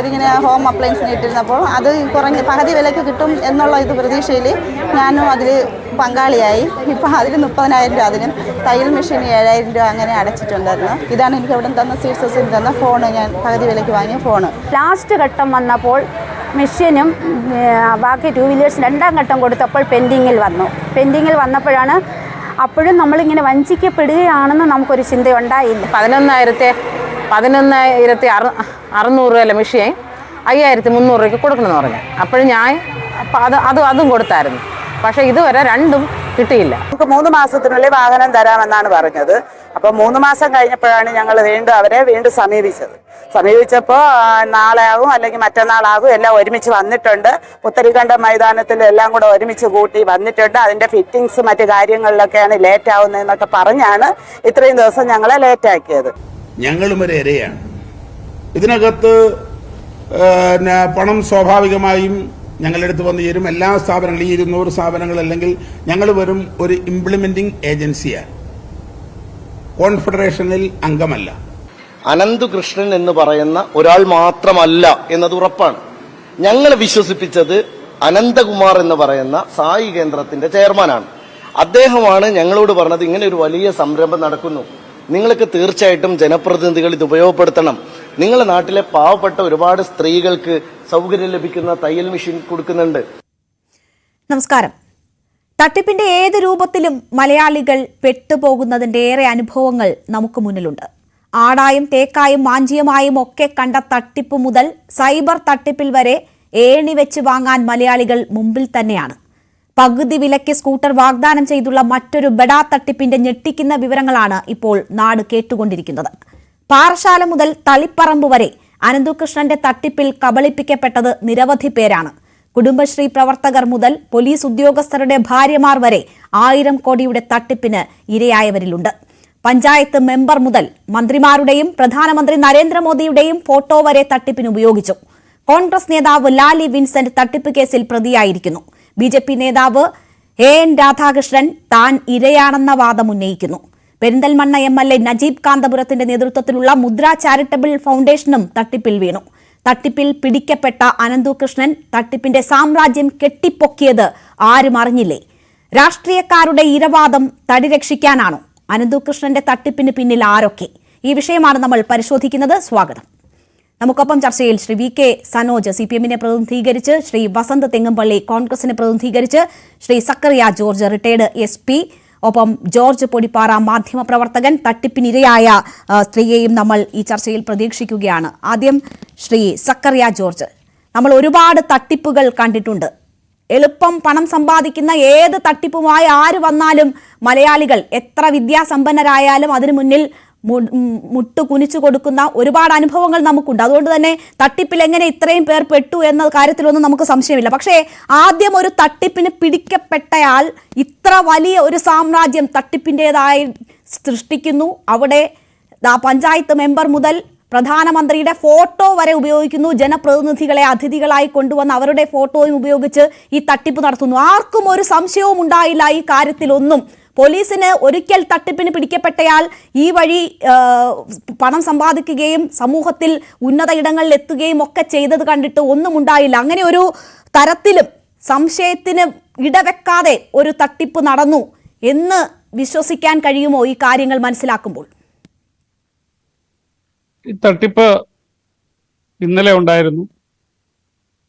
അവരിങ്ങനെ ഹോം അപ്ലയൻസിന് ഇട്ടിരുന്നപ്പോൾ അത് കുറഞ്ഞ് പകുതി വിലയ്ക്ക് കിട്ടും എന്നുള്ള പ്രതീക്ഷയിൽ ഞാനും അതിൽ പങ്കാളിയായി. ഇപ്പം അതിൽ 30,000 രൂപ, അതിനും തയ്യൽ മെഷീൻ 7,000 രൂപ അങ്ങനെ അടച്ചിട്ടുണ്ടായിരുന്നു. ഇതാണ് എനിക്ക് അവിടെ തന്ന സീഡ്സിൽ തന്ന ഫോണ്, ഞാൻ പകുതി വിലയ്ക്ക് വാങ്ങിയ ഫോണ്. ലാസ്റ്റ് ഘട്ടം വന്നപ്പോൾ മെഷീനും ബാക്കി 2 വീലേഴ്സ് 2ാം ഘട്ടം കൊടുത്തപ്പോൾ പെൻഡിങ്ങിൽ വന്നപ്പോഴാണ് അപ്പോഴും നമ്മളിങ്ങനെ വഞ്ചിക്കപ്പെടുകയാണെന്ന് നമുക്കൊരു ചിന്തയുണ്ടായില്ല. 11,600 രൂപ മെഷീൻ 5,300 രൂപയ്ക്ക് കൊടുക്കണമെന്ന് പറഞ്ഞു. അപ്പോഴും ഞാൻ അതും കൊടുത്തായിരുന്നു. പക്ഷേ ഇതുവരെ രണ്ടും കിട്ടിയില്ല. നമുക്ക് 3 മാസത്തിനുള്ളിൽ വാഹനം തരാമെന്നാണ് പറഞ്ഞത്. അപ്പോൾ 3 മാസം കഴിഞ്ഞപ്പോഴാണ് ഞങ്ങൾ അവരെ വീണ്ടും സമീപിച്ചപ്പോൾ നാളെ ആകും അല്ലെങ്കിൽ മറ്റന്നാളാകും, എല്ലാം ഒരുമിച്ച് വന്നിട്ടുണ്ട്. പുത്തരിക്കണ്ടം മൈതാനത്തിൽ എല്ലാം കൂടെ ഒരുമിച്ച് കൂട്ടി വന്നിട്ടുണ്ട്. അതിൻ്റെ ഫിറ്റിങ്സ് മറ്റു കാര്യങ്ങളിലൊക്കെയാണ് ലേറ്റ് ആവുന്നതെന്നൊക്കെ പറഞ്ഞാണ് ഇത്രയും ദിവസം ഞങ്ങളെ ലേറ്റാക്കിയത്. ഞങ്ങളും ഒരു ഇരയാണ് ഇതിനകത്ത്. പണം സ്വാഭാവികമായും ഞങ്ങളുടെ അടുത്ത് വന്നു ചേരും. എല്ലാ സ്ഥാപനങ്ങളും, ഈ 200 സ്ഥാപനങ്ങൾ, അല്ലെങ്കിൽ ഞങ്ങൾ വെറും ഒരു ഇംപ്ലിമെന്റിംഗ് ഏജൻസിയാണ്, കോൺഫെഡറേഷനിൽ അംഗമല്ല. അനന്തകൃഷ്ണൻ എന്ന് പറയുന്ന ഒരാൾ മാത്രമല്ല എന്നത് ഉറപ്പാണ്. ഞങ്ങൾ വിശ്വസിപ്പിച്ചത് അനന്തകുമാർ എന്ന് പറയുന്ന സായി കേന്ദ്രത്തിന്റെ ചെയർമാനാണ്. അദ്ദേഹമാണ് ഞങ്ങളോട് പറഞ്ഞത് ഇങ്ങനെ ഒരു വലിയ സംരംഭം നടക്കുന്നു, നിങ്ങൾക്ക് തീർച്ചയായിട്ടും ജനപ്രതിനിധികൾ ഇത് ഉപയോഗപ്പെടുത്തണം. നിങ്ങളുടെ നാട്ടിലെ പാവപ്പെട്ട ഒരുപാട് സ്ത്രീകൾക്ക് സൗകര്യം ലഭിക്കുന്ന തയ്യൽ മെഷീൻ കൊടുക്കുന്നുണ്ട്. നമസ്കാരം. തട്ടിപ്പിന്റെ ഏത് രൂപത്തിലും മലയാളികൾ പെട്ടുപോകുന്നതിന്റെ ഏറെ അനുഭവങ്ങൾ നമുക്ക് മുന്നിലുണ്ട്. ആടായും തേക്കായും മാഞ്ചിയമായും ഒക്കെ കണ്ട തട്ടിപ്പ് മുതൽ സൈബർ തട്ടിപ്പിൽ വരെ ഏണി വെച്ച് വാങ്ങാൻ മലയാളികൾ മുമ്പിൽ തന്നെയാണ്. പകുതി വിലയ്ക്ക് സ്കൂട്ടർ വാഗ്ദാനം ചെയ്തുള്ള മറ്റൊരു ബെഡാ തട്ടിപ്പിന്റെ ഞെട്ടിക്കുന്ന വിവരങ്ങളാണ് ഇപ്പോൾ നാട് കേട്ടുകൊണ്ടിരിക്കുന്നത്. പാറശാല മുതൽ തളിപ്പറമ്പ് വരെ അനന്തകൃഷ്ണന്റെ തട്ടിപ്പിൽ കബളിപ്പിക്കപ്പെട്ടത് നിരവധി പേരാണ്. കുടുംബശ്രീ പ്രവർത്തകർ മുതൽ പോലീസ് ഉദ്യോഗസ്ഥരുടെ ഭാര്യമാർ വരെ 1000 കോടിയുടെ തട്ടിപ്പിന് ഇരയായവരിലുണ്ട്. പഞ്ചായത്ത് മെമ്പർ മുതൽ മന്ത്രിമാരുടെയും പ്രധാനമന്ത്രി നരേന്ദ്രമോദിയുടെയും ഫോട്ടോ വരെ തട്ടിപ്പിന് ഉപയോഗിച്ചു. കോൺഗ്രസ് നേതാവ് ലാലി വിൻസെന്റ് തട്ടിപ്പ് കേസിൽ പ്രതിയായിരിക്കുന്നു. BJP നേതാവ് AN രാധാകൃഷ്ണൻ താൻ ഇരയാണെന്ന വാദം ഉന്നയിക്കുന്നു. പെരിന്തൽമണ്ണ MLA നജീബ് കാന്തപുരത്തിന്റെ നേതൃത്വത്തിലുള്ള മുദ്ര ചാരിറ്റബിൾ ഫൗണ്ടേഷനും തട്ടിപ്പിൽ വീണു. തട്ടിപ്പിൽ പിടിക്കപ്പെട്ട അനന്തകൃഷ്ണൻ തട്ടിപ്പിന്റെ സാമ്രാജ്യം കെട്ടിപ്പൊക്കിയത് ആരും അറിഞ്ഞില്ലേ? രാഷ്ട്രീയക്കാരുടെ ഇരവാദം തടിരക്ഷിക്കാനാണോ? അനന്തകൃഷ്ണന്റെ തട്ടിപ്പിന് പിന്നിൽ ആരൊക്കെ? ഈ വിഷയമാണ് നമ്മൾ പരിശോധിക്കുന്നത്. സ്വാഗതം. നമുക്കൊപ്പം ചർച്ചയിൽ ശ്രീ VK സനോജ് CPM-നെ പ്രതിനിധീകരിച്ച്, ശ്രീ വസന്ത് തെങ്ങമ്പള്ളി കോൺഗ്രസിനെ പ്രതിനിധീകരിച്ച്, Shri Zachariah George retired SP, ഒപ്പം ജോർജ് പൊടിപ്പാറ മാധ്യമപ്രവർത്തകൻ. തട്ടിപ്പിനിരയായ സ്ത്രീയെയും നമ്മൾ ഈ ചർച്ചയിൽ പ്രതീക്ഷിക്കുകയാണ്. ആദ്യം ശ്രീ സക്കറിയ ജോർജ്, നമ്മൾ ഒരുപാട് തട്ടിപ്പുകൾ കണ്ടിട്ടുണ്ട്. എളുപ്പം പണം സമ്പാദിക്കുന്ന ഏത് തട്ടിപ്പുമായി ആര് വന്നാലും മലയാളികൾ എത്ര വിദ്യാസമ്പന്നരായാലും അതിനു മുന്നിൽ മുട്ടുകുനിച്ചു കൊടുക്കുന്ന ഒരുപാട് അനുഭവങ്ങൾ നമുക്കുണ്ട്. അതുകൊണ്ട് തന്നെ തട്ടിപ്പിൽ എങ്ങനെ ഇത്രയും പേർ പെട്ടു എന്ന കാര്യത്തിലൊന്നും നമുക്ക് സംശയമില്ല. പക്ഷേ ആദ്യം ഒരു തട്ടിപ്പിന് പിടിക്കപ്പെട്ടയാൾ ഇത്ര വലിയ ഒരു സാമ്രാജ്യം തട്ടിപ്പിൻ്റെതായി സൃഷ്ടിക്കുന്നു. അവിടെ പഞ്ചായത്ത് മെമ്പർ മുതൽ പ്രധാനമന്ത്രിയുടെ ഫോട്ടോ വരെ ഉപയോഗിക്കുന്നു. ജനപ്രതിനിധികളെ അതിഥികളായി കൊണ്ടുവന്ന് അവരുടെ ഫോട്ടോയും ഉപയോഗിച്ച് ഈ തട്ടിപ്പ് നടത്തുന്നു. ആർക്കും ഒരു സംശയവും ഉണ്ടായില്ല ഈ കാര്യത്തിലൊന്നും. പോലീസിന് ഒരിക്കൽ തട്ടിപ്പിന് പിടിക്കപ്പെട്ടയാൾ ഈ വഴി പണം സമ്പാദിക്കുകയും സമൂഹത്തിൽ ഉന്നത ഇടങ്ങളിൽ എത്തുകയും ഒക്കെ ചെയ്തത് കണ്ടിട്ട് ഒന്നും ഉണ്ടായില്ല. അങ്ങനെ ഒരു തരത്തിലും സംശയത്തിന് ഇടവെക്കാതെ ഒരു തട്ടിപ്പ് നടന്നു എന്ന് വിശ്വസിക്കാൻ കഴിയുമോ ഈ കാര്യങ്ങൾ മനസ്സിലാക്കുമ്പോൾ? ഈ തട്ടിപ്പ് ഇന്നലെ ഉണ്ടായിരുന്നു,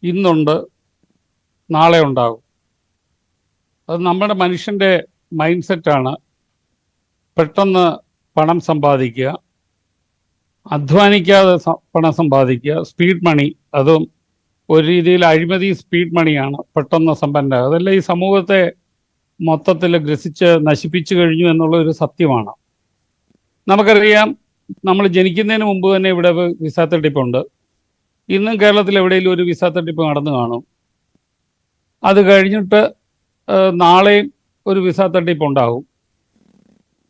ഇന്നുണ്ട്, നാളെ ഉണ്ടാകും. അത് നമ്മുടെ മനുഷ്യൻ്റെ മൈൻഡ് സെറ്റാണ്. പെട്ടെന്ന് പണം സമ്പാദിക്കുക, അധ്വാനിക്കാതെ പണം സമ്പാദിക്കുക, സ്പീഡ് മണി. അതും ഒരു രീതിയിൽ അഴിമതി സ്പീഡ് മണിയാണ്, പെട്ടെന്ന് സമ്പന്നമാകുക. അതെല്ലാം ഈ സമൂഹത്തെ മൊത്തത്തിൽ ഗ്രസിച്ച് നശിപ്പിച്ചു കഴിഞ്ഞു എന്നുള്ള ഒരു സത്യമാണ്. നമുക്കറിയാം, നമ്മൾ ജനിക്കുന്നതിന് മുമ്പ് തന്നെ ഇവിടെ വിസ തട്ടിപ്പുണ്ട്. ഇന്നും കേരളത്തിൽ എവിടെയെങ്കിലും ഒരു വിസ തട്ടിപ്പ് നടന്നു കാണും. അത് കഴിഞ്ഞിട്ട് നാളെയും ഒരു വിസ തട്ടിപ്പ് ഉണ്ടാകും.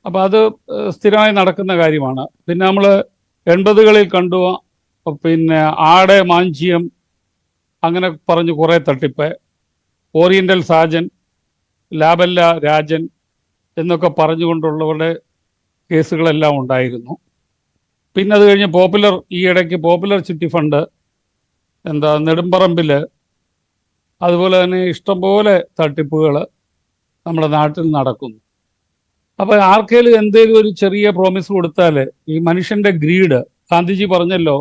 അപ്പോൾ അത് സ്ഥിരമായി നടക്കുന്ന കാര്യമാണ്. പിന്നെ നമ്മൾ 80കളിൽ കണ്ടു, പിന്നെ ആടെ മാഞ്ചിയം അങ്ങനെ പറഞ്ഞു കുറേ തട്ടിപ്പ്, ഓറിയൻ്റൽ സാജൻ, ലാബല്ല രാജൻ എന്നൊക്കെ പറഞ്ഞുകൊണ്ടുള്ളവരുടെ കേസുകളെല്ലാം ഉണ്ടായിരുന്നു. പിന്നെ അത് കഴിഞ്ഞ് ഈ ഇടയ്ക്ക് പോപ്പുലർ ചിട്ടി ഫണ്ട് നെടുമ്പറമ്പിൽ, അതുപോലെ തന്നെ ഇഷ്ടംപോലെ തട്ടിപ്പുകൾ നമ്മുടെ നാട്ടിൽ നടക്കുന്നു. അപ്പോൾ ആർക്കെങ്കിലും എന്തെങ്കിലും ഒരു ചെറിയ പ്രോമിസ് കൊടുത്താൽ ഈ മനുഷ്യൻ്റെ ഗ്രീഡ്, ഗാന്ധിജി പറഞ്ഞല്ലോ,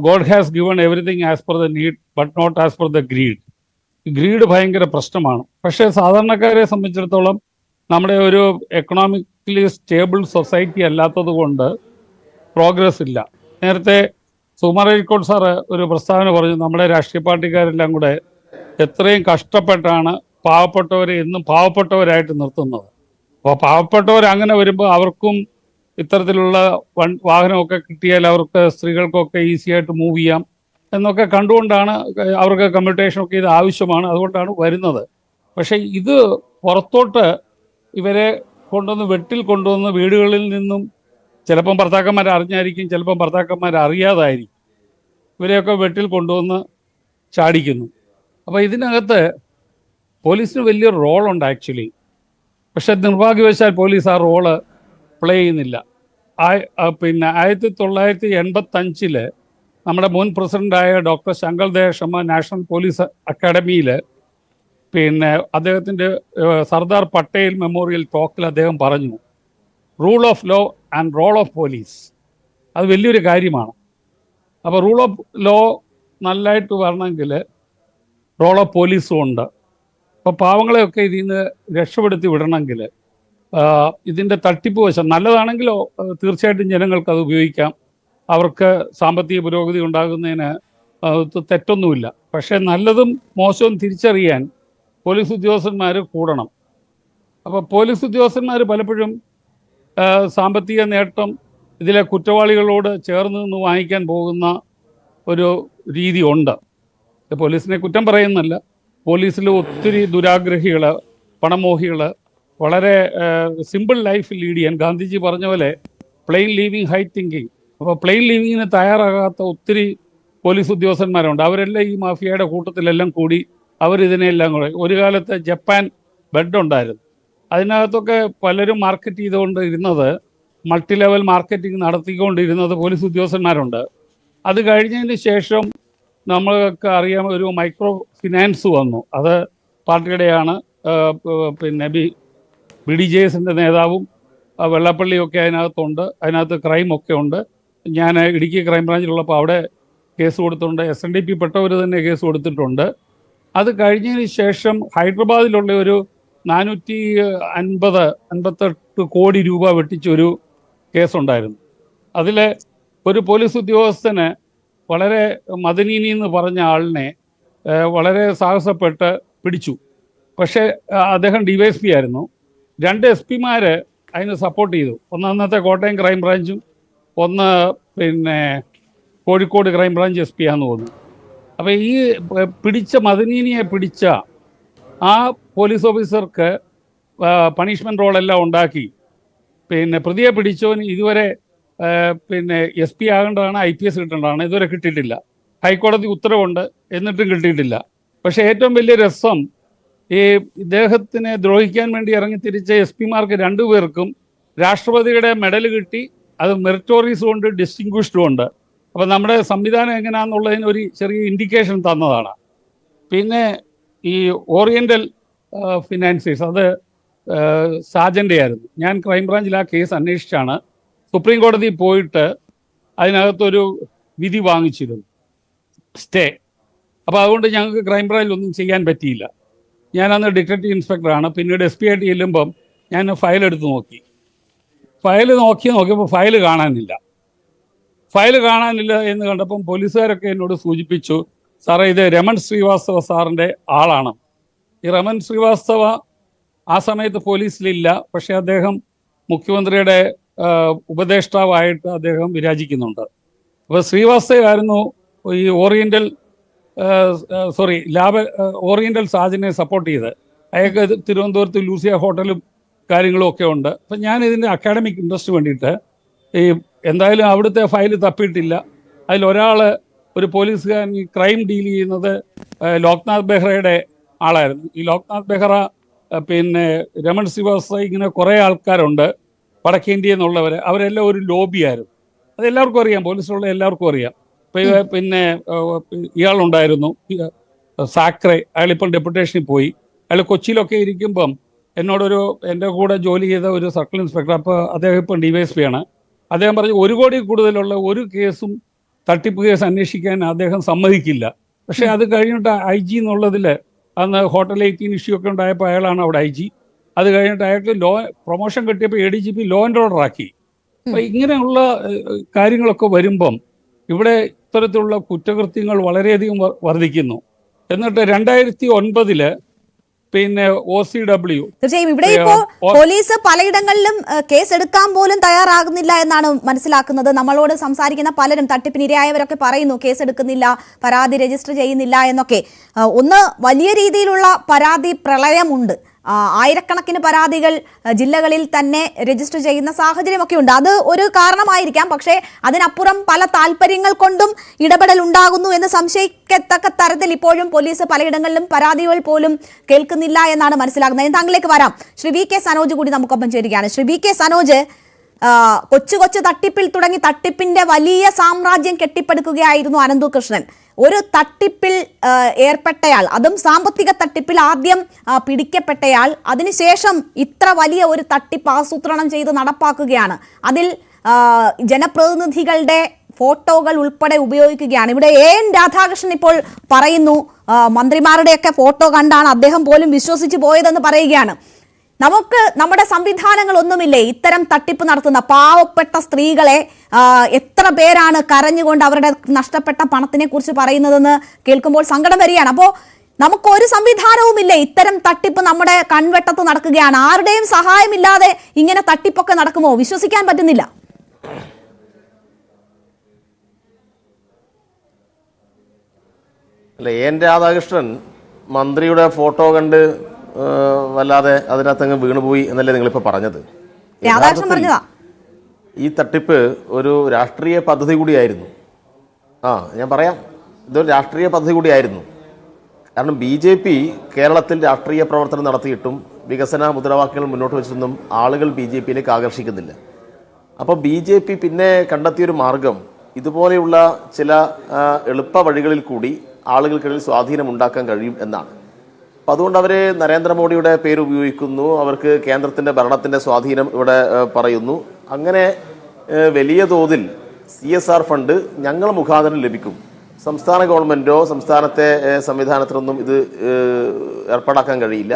God has given everything as per the need but not as per the greed. Greed ഭയങ്കര പ്രശ്നമാണ്. പക്ഷേ സാധാരണക്കാരെ സംബന്ധിച്ചിടത്തോളം നമ്മുടെ ഒരു എക്കണോമിക്കലി സ്റ്റേബിൾ സൊസൈറ്റി അല്ലാത്തത് കൊണ്ട് പ്രോഗ്രസ് ഇല്ല. നേരത്തെ സുകുമാർ അഴീക്കോട് സാറ് ഒരു പ്രസ്താവന പറഞ്ഞു, നമ്മുടെ രാഷ്ട്രീയ പാർട്ടിക്കാരെല്ലാം കൂടെ എത്രയും കഷ്ടപ്പെട്ടാണ് പാവപ്പെട്ടവരെ എന്നും പാവപ്പെട്ടവരായിട്ട് നിർത്തുന്നത്. അപ്പോൾ പാവപ്പെട്ടവർ അങ്ങനെ വരുമ്പോൾ അവർക്കും ഇത്തരത്തിലുള്ള വാഹനമൊക്കെ കിട്ടിയാൽ അവർക്ക് സ്ത്രീകൾക്കൊക്കെ ഈസി ആയിട്ട് മൂവ് ചെയ്യാം എന്നൊക്കെ കണ്ടുകൊണ്ടാണ് അവർക്ക് കമ്മ്യൂട്ടേഷനൊക്കെ ഇത് ആവശ്യമാണ്, അതുകൊണ്ടാണ് വരുന്നത്. പക്ഷേ ഇത് പുറത്തോട്ട് ഇവരെ വെട്ടിൽ കൊണ്ടുവന്ന് വീടുകളിൽ നിന്നും ചിലപ്പം ഭർത്താക്കന്മാർ അറിഞ്ഞായിരിക്കും, ചിലപ്പം ഭർത്താക്കന്മാർ അറിയാതായിരിക്കും, ഇവരെയൊക്കെ വെട്ടിൽ കൊണ്ടുവന്ന് ചാടിക്കുന്നു. അപ്പോൾ ഇതിനകത്ത് പോലീസിന് വലിയൊരു റോളുണ്ട് ആക്ച്വലി. പക്ഷെ നിർഭാഗ്യവശാൽ പോലീസ് ആ റോള് പ്ലേ ചെയ്യുന്നില്ല. 1985 നമ്മുടെ മുൻ പ്രസിഡൻ്റായ doctor Shankaldev Sharma national police അക്കാഡമിയിൽ അദ്ദേഹത്തിൻ്റെ സർദാർ പട്ടേൽ മെമ്മോറിയൽ ടോക്കിൽ അദ്ദേഹം പറഞ്ഞു, rule of law and role of police. അത് വലിയൊരു കാര്യമാണ്. അപ്പോൾ റൂൾ ഓഫ് ലോ നല്ലതായിട്ട് വരണമെങ്കിൽ റോൾ ഓഫ് പോലീസും ഉണ്ട്. അപ്പോൾ പാവങ്ങളെയൊക്കെ ഇതിൽ നിന്ന് രക്ഷപ്പെടുത്തി വിടണമെങ്കിൽ ഇതിൻ്റെ തട്ടിപ്പ് വശം നല്ലതാണെങ്കിലോ തീർച്ചയായിട്ടും ജനങ്ങൾക്ക് അത് ഉപയോഗിക്കാം, അവർക്ക് സാമ്പത്തിക പുരോഗതി ഉണ്ടാകുന്നതിന് തെറ്റൊന്നുമില്ല. പക്ഷേ നല്ലതും മോശവും തിരിച്ചറിയാൻ പോലീസ് ഉദ്യോഗസ്ഥന്മാർ കൂടണം. അപ്പോൾ പോലീസ് ഉദ്യോഗസ്ഥന്മാർ പലപ്പോഴും സാമ്പത്തിക നേട്ടം ഇതിലെ കുറ്റവാളികളോട് ചേർന്ന് നിന്ന് വാങ്ങിക്കാൻ പോകുന്ന ഒരു രീതി ഉണ്ട്. പോലീസിനെ കുറ്റം പറയുന്നല്ല, പോലീസിൽ ഒത്തിരി ദുരാഗ്രഹികൾ, പണമോഹികൾ, വളരെ സിമ്പിൾ ലൈഫ് ലീഡ് ചെയ്യാൻ ഗാന്ധിജി പറഞ്ഞ പോലെ പ്ലെയിൻ ലീവിങ് ഹൈ തിങ്കിങ്. അപ്പോൾ പ്ലെയിൻ ലീവിങ്ങിന് തയ്യാറാകാത്ത ഒത്തിരി പോലീസ് ഉദ്യോഗസ്ഥന്മാരുണ്ട്. അവരെല്ലാം ഈ മാഫിയയുടെ കൂട്ടത്തിലെല്ലാം കൂടി അവരിതിനെല്ലാം കൂടെ. ഒരു കാലത്ത് ജപ്പാൻ ബെഡ് ഉണ്ടായിരുന്നു, അതിനകത്തൊക്കെ പലരും മാർക്കറ്റ് ചെയ്തുകൊണ്ട് ഇരുന്നത്, മൾട്ടി ലെവൽ മാർക്കറ്റിംഗ് നടത്തിക്കൊണ്ടിരുന്നത് പോലീസ് ഉദ്യോഗസ്ഥന്മാരുണ്ട്. അത് കഴിഞ്ഞതിന് ശേഷം നമ്മൾക്ക് അറിയാം ഒരു മൈക്രോ ഫിനാൻസ് വന്നു. അത് പാർട്ടിയുടെയാണ്. BDJS-ൻ്റെ നേതാവും വെള്ളാപ്പള്ളിയൊക്കെ അതിനകത്തുണ്ട്. അതിനകത്ത് ക്രൈമൊക്കെ ഉണ്ട്. ഞാൻ ഇടുക്കി ക്രൈംബ്രാഞ്ചിലുള്ളപ്പോൾ അവിടെ കേസ് കൊടുത്തിട്ടുണ്ട്. SNDP പെട്ടവർ തന്നെ കേസ് കൊടുത്തിട്ടുണ്ട്. അത് കഴിഞ്ഞതിന് ശേഷം ഹൈദരാബാദിലുള്ള ഒരു 458 കോടി രൂപ വെട്ടിച്ചൊരു കേസുണ്ടായിരുന്നു. അതിൽ ഒരു പോലീസ് ഉദ്യോഗസ്ഥന് വളരെ മദനീനി എന്ന് പറഞ്ഞ ആളിനെ വളരെ സാഹസപ്പെട്ട് പിടിച്ചു. പക്ഷേ അദ്ദേഹം DYSP ആയിരുന്നു. 2 SP-മാർ അതിന് സപ്പോർട്ട് ചെയ്തു. അന്നത്തെ കോട്ടയം ക്രൈംബ്രാഞ്ചും ഒന്ന് കോഴിക്കോട് ക്രൈംബ്രാഞ്ച് SP ആണെന്ന് തോന്നുന്നു. അപ്പോൾ ഈ പിടിച്ച മദനീനിയെ പിടിച്ച ആ പോലീസ് ഓഫീസർക്ക് പണിഷ്മെൻറ്റ് റോളെല്ലാം ഉണ്ടാക്കി. പ്രതിയെ പിടിച്ചവന് ഇതുവരെ SP ആകേണ്ടതാണ്, IPS കിട്ടേണ്ടതാണ്, ഇതുവരെ കിട്ടിയിട്ടില്ല. ഹൈക്കോടതി ഉത്തരവുണ്ട്, എന്നിട്ടും കിട്ടിയിട്ടില്ല. പക്ഷേ ഏറ്റവും വലിയ രസം, ഈ ഇദ്ദേഹത്തിനെ ദ്രോഹിക്കാൻ വേണ്ടി ഇറങ്ങി തിരിച്ച SP-മാർക്ക് 2 പേർക്കും രാഷ്ട്രപതിയുടെ മെഡൽ കിട്ടി. അത് മെറിറ്റോറിയസും ഉണ്ട്, ഡിസ്റ്റിങ്വിഷ്ഡും ഉണ്ട്. അപ്പോൾ നമ്മുടെ സംവിധാനം എങ്ങനെയാണെന്നുള്ളതിന് ഒരു ചെറിയ ഇൻഡിക്കേഷൻ തന്നതാണ്. പിന്നെ ഈ ഓറിയൻ്റൽ ഫിനാൻസേഴ്സ്, അത് സാജൻ്റെ ആയിരുന്നു. ഞാൻ ക്രൈംബ്രാഞ്ചിൽ ആ കേസ് അന്വേഷിച്ചാണ് സുപ്രീം കോടതി പോയിട്ട് അതിനകത്തൊരു വിധി വാങ്ങിച്ചിരുന്നു, സ്റ്റേ. അപ്പോൾ അതുകൊണ്ട് ഞങ്ങൾക്ക് ക്രൈംബ്രാഞ്ചിലൊന്നും ചെയ്യാൻ പറ്റിയില്ല. ഞാനന്ന് ഡിറ്റക്റ്റീവ് ഇൻസ്പെക്ടറാണ്. പിന്നീട് SP ആയിട്ട് ചെല്ലുമ്പം ഞാൻ ഫയൽ എടുത്ത് നോക്കി. ഫയൽ നോക്കിയപ്പോൾ ഫയൽ കാണാനില്ല എന്ന് കണ്ടപ്പം പോലീസുകാരൊക്കെ എന്നോട് സൂചിപ്പിച്ചു, സാറേ ഇത് രമൺ ശ്രീവാസ്തവ സാറിൻ്റെ ആളാണ്. ഈ രമൺ ശ്രീവാസ്തവ ആ സമയത്ത് പോലീസിലില്ല, പക്ഷേ അദ്ദേഹം മുഖ്യമന്ത്രിയുടെ ഉപദേഷ്ടാവായിട്ട് അദ്ദേഹം വിരാജിക്കുന്നുണ്ട്. അപ്പോൾ ശ്രീവാസ്തവയായിരുന്നു ഈ ഓറിയൻ്റൽ സാജനെ സപ്പോർട്ട് ചെയ്ത്. അയാൾക്ക് തിരുവനന്തപുരത്ത് ലൂസിയ ഹോട്ടലും കാര്യങ്ങളും ഒക്കെ ഉണ്ട്. അപ്പം ഞാൻ ഇതിൻ്റെ അക്കാഡമിക് ഇൻട്രസ്റ്റ് വേണ്ടിയിട്ട് എന്തായാലും അവിടുത്തെ ഫയൽ തപ്പിയിട്ടില്ല. അതിലൊരാൾ, ഒരു പോലീസുകാരൻ ഈ ക്രൈം ഡീൽ ചെയ്യുന്നത് ലോക്നാഥ് ബെഹ്റയുടെ ആളായിരുന്നു. ഈ ലോക്നാഥ് ബെഹ്റ രമൺ ശ്രീവാസ്തവ, ഇങ്ങനെ കുറേ ആൾക്കാരുണ്ട് വടക്കേന്ത്യയിൽ നിന്നുള്ളവർ. അവരെല്ലാം ഒരു ലോബിയായിരുന്നു. അതെല്ലാവർക്കും അറിയാം, പോലീസിലുള്ള എല്ലാവർക്കും അറിയാം. പിന്നെ ഇയാളുണ്ടായിരുന്നു സാക്രെ, അയാളിപ്പം ഡെപ്യൂട്ടേഷനിൽ പോയി. അയാൾ കൊച്ചിയിലൊക്കെ ഇരിക്കുമ്പം എൻ്റെ കൂടെ ജോലി ചെയ്ത ഒരു സർക്കിൾ ഇൻസ്പെക്ടർ, അപ്പോൾ അദ്ദേഹം ഇപ്പം DYSP ആണ്, അദ്ദേഹം പറഞ്ഞു 1 കോടി കൂടുതലുള്ള ഒരു കേസും തട്ടിപ്പ് കേസ് അന്വേഷിക്കാൻ അദ്ദേഹം സമ്മതിക്കില്ല. പക്ഷേ അത് കഴിഞ്ഞിട്ട് IG എന്നുള്ളതിൽ അന്ന് ഹോട്ടൽ 18 ഇഷ്യൂ ഒക്കെ ഉണ്ടായപ്പോൾ അയാളാണ് അവിടെ IG. അത് കഴിഞ്ഞിട്ട് അയാൾക്ക് പ്രൊമോഷൻ കിട്ടിയപ്പോൾ ADGP ലോ ആൻഡ് ഓർഡർ ആക്കി. അപ്പം ഇങ്ങനെയുള്ള കാര്യങ്ങളൊക്കെ വരുമ്പം ഇവിടെ ഇത്തരത്തിലുള്ള കുറ്റകൃത്യങ്ങൾ വളരെയധികം വർദ്ധിക്കുന്നു. എന്നിട്ട് 2009 പിന്നെ OCW തീർച്ചയായും ഇവിടെ ഇപ്പോ പോലീസ് പലയിടങ്ങളിലും കേസ് എടുക്കാൻ പോലും തയ്യാറാകുന്നില്ല എന്നാണ് മനസ്സിലാക്കുന്നത്. നമ്മളോട് സംസാരിക്കുന്ന പലരും തട്ടിപ്പിനിരയായവരൊക്കെ പറയുന്നു കേസ് എടുക്കുന്നില്ല, പരാതി രജിസ്റ്റർ ചെയ്യുന്നില്ല എന്നൊക്കെ. ഒന്ന് വലിയ രീതിയിലുള്ള പരാതി പ്രളയമുണ്ട്. ആയിരക്കണക്കിന് പരാതികൾ ജില്ലകളിൽ തന്നെ രജിസ്റ്റർ ചെയ്യുന്ന സാഹചര്യമൊക്കെ ഉണ്ട്. അത് ഒരു കാരണമായിരിക്കാം. പക്ഷേ അതിനപ്പുറം പല താല്പര്യങ്ങൾ കൊണ്ടും ഇടപെടൽ ഉണ്ടാകുന്നു എന്ന് സംശയിക്കത്തക്ക തരത്തിൽ ഇപ്പോഴും പോലീസ് പലയിടങ്ങളിലും പരാതികൾ പോലും കേൾക്കുന്നില്ല എന്നാണ് മനസ്സിലാക്കുന്നത്. താങ്കളിലേക്ക് വരാം. ശ്രീ VK സനോജ് കൂടി നമുക്കൊപ്പം ചേരുകയാണ്. ശ്രീ VK സനോജ്, കൊച്ചു തട്ടിപ്പിൽ തുടങ്ങി തട്ടിപ്പിന്റെ വലിയ സാമ്രാജ്യം കെട്ടിപ്പടുക്കുകയായിരുന്നു അനന്തകൃഷ്ണൻ. ഒരു തട്ടിപ്പിൽ ഏർപ്പെട്ടയാൾ, അതും സാമ്പത്തിക തട്ടിപ്പിൽ ആദ്യം പിടിക്കപ്പെട്ടയാൾ, അതിനുശേഷം ഇത്ര വലിയ ഒരു തട്ടിപ്പ് ആസൂത്രണം ചെയ്ത് നടപ്പാക്കുകയാണ്. അതിൽ ജനപ്രതിനിധികളുടെ ഫോട്ടോകൾ ഉൾപ്പെടെ ഉപയോഗിക്കുകയാണ്. ഇവിടെ AN രാധാകൃഷ്ണൻ ഇപ്പോൾ പറയുന്നു മന്ത്രിമാരുടെയൊക്കെ ഫോട്ടോ കണ്ടാണ് അദ്ദേഹം പോലും വിശ്വസിച്ച് പോയതെന്ന് പറയുകയാണ്. നമുക്ക് നമ്മുടെ സംവിധാനങ്ങളൊന്നുമില്ലേ ഇത്തരം തട്ടിപ്പ് നടത്തുന്ന പാവപ്പെട്ട സ്ത്രീകളെ എത്ര പേരാണ് കരഞ്ഞുകൊണ്ട് അവരുടെ നഷ്ടപ്പെട്ട പണത്തിനെ കുറിച്ച് പറയുന്നതെന്ന് കേൾക്കുമ്പോൾ സങ്കടം വരികയാണ്. അപ്പോൾ നമുക്കൊരു സംവിധാനവുമില്ലേ? ഇത്തരം തട്ടിപ്പ് നമ്മുടെ കൺവെട്ടത്ത് നടക്കുകയാണ്. ആരുടെയും സഹായമില്ലാതെ ഇങ്ങനെ തട്ടിപ്പൊക്കെ നടക്കുമോ? വിശ്വസിക്കാൻ പറ്റുന്നില്ല. അല്ല, AN രാധാകൃഷ്ണൻ മന്ത്രിയുടെ ഫോട്ടോ കണ്ട് വല്ലാതെ അതിനകത്തങ്ങ് വീണുപോയി എന്നല്ലേ നിങ്ങളിപ്പോൾ പറഞ്ഞത്. ഈ തട്ടിപ്പ് ഒരു രാഷ്ട്രീയ പദ്ധതി കൂടിയായിരുന്നു. ഞാൻ പറയാം, ഇതൊരു രാഷ്ട്രീയ പദ്ധതി കൂടിയായിരുന്നു. കാരണം BJP കേരളത്തിൽ രാഷ്ട്രീയ പ്രവർത്തനം നടത്തിയിട്ടും വികസന മുദ്രാവാക്യങ്ങൾ മുന്നോട്ട് വെച്ചൊന്നും ആളുകൾ BJPയിലേക്ക് ആകർഷിക്കുന്നില്ല. അപ്പോൾ BJP പിന്നെ കണ്ടെത്തിയൊരു മാർഗം ഇതുപോലെയുള്ള ചില എളുപ്പ വഴികളിൽ കൂടി ആളുകൾക്കിടയിൽ സ്വാധീനം ഉണ്ടാക്കാൻ കഴിയും എന്നാണ്. അപ്പം അതുകൊണ്ട് അവർ നരേന്ദ്രമോദിയുടെ പേര് ഉപയോഗിക്കുന്നു, അവർക്ക് കേന്ദ്രത്തിൻ്റെ ഭരണത്തിൻ്റെ സ്വാധീനം ഇവിടെ പറയുന്നു. അങ്ങനെ വലിയ തോതിൽ CSR ഫണ്ട് ഞങ്ങൾ മുഖാന്തരം ലഭിക്കും. സംസ്ഥാന ഗവൺമെൻറ്റോ സംസ്ഥാനത്തെ സംവിധാനത്തിനൊന്നും ഇത് ഏർപ്പാടാക്കാൻ കഴിയില്ല.